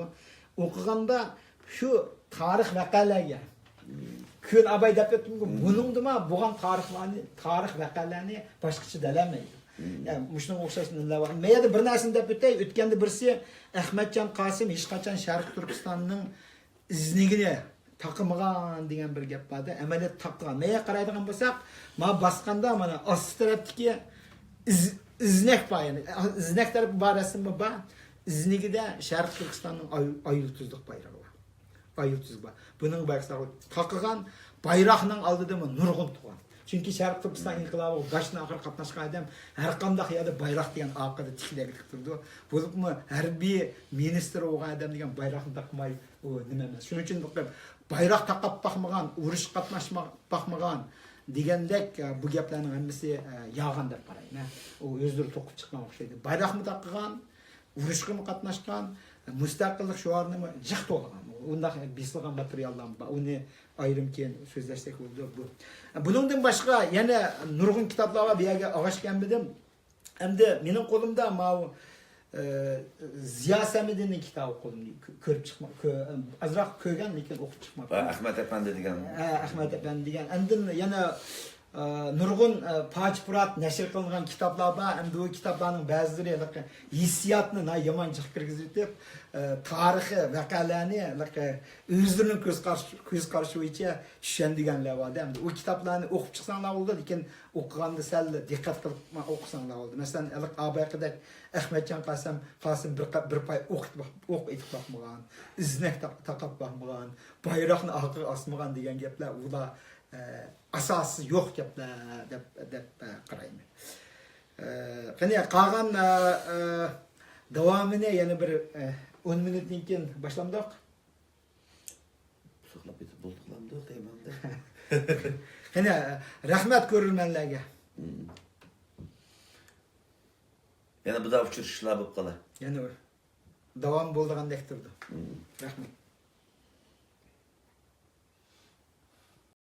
O'qiganda shu tarix voqealarga ko'l Abay deb o'tdim-ku, buningdimi bo'lgan tarix voqealarni boshqacha dalamaydi. Yani shunga o'xshash nimalar bor. Meyda bir narsani deb o'tay, o'tganda birisi Ahmadjon Qosim hech qachon Sharq Turkistonning izniga taqmagan degan bir gap bor. Amaliyot taqgan. Nega qaraydigan bo'lsak, men bosqanda mana osti tarafdagi iznek var yani. İznek tarafı barasında var. İznigide Sharq Turkistonning ayıltuzluk bayrağı var. Ayıltuzluk var. Bunun baksana takılan bayrağının aldığı mı nurgun tuğan. Çünkü Sharq Turkiston inqilabı başına ahir qatnaşkan adam her qanday yerda bayraq degan arkada tikilib turdi. Bo'lib mu harbiy ministr bo'lgan adam degan bayraqni taqmay o nima emas. Shuning uchun bayraq taqab baxmagan, urush qatnaşmaq baxmagan degandek bu gaplarning hammasi yolg'on deb qarayman. U o'zlari to'qib chiqqan o'xshaydi. Bayraqni taqqigan, urushga qatnashgan, mustaqillik shuarini jiq to'lgan. undaq bisligan materiallarım var. Onu ayrım keyin sözleşsek oldu bu. Buningdan başqa yana nurg'un kitaplar bir yerga ağaç gelmedim. Hem de mening qo'limda ma Ziya Samidinning kitobi qo'limda ko'rib chiqma, azroq ko'rgan lekin o'qib chiqmabman. Ahmet Efendi degan. Ahmet Efendi degan. Endi yana nurg'un Pachpurat nashr qilingan kitoblar bor. Endi bu kitoblarning ba'zilari hissiyotni yomon chiqib kirgizib deb tarixi vaqalarni o'zlarining ko'z qarashi bo'yicha tushunadiganlar bor. Endi u kitoblarni o'qib chiqsanglar bo'ldi, lekin o'qiganda sal diqqat qilib o'qisanglar bo'ldi. Masalan, Abaqidek Ahmetcan Qasim bir pay o'q etib boqmagan, iznak taqab boqmagan, bayroqni orqaga osmagan degan gaplar ular asosi yo'q gaplar deb qarayman. Qani qolgan davomini yana bir 10 minutdan keyin boshlamdoq. So'qlab ketib bo'ldiqlamdi deymanda. Qani rahmat ko'rilmanlarga. Yana bu da uçuruşlar bo'lib qolar. Yana davom bo'ldigandek turdi. Rahmat.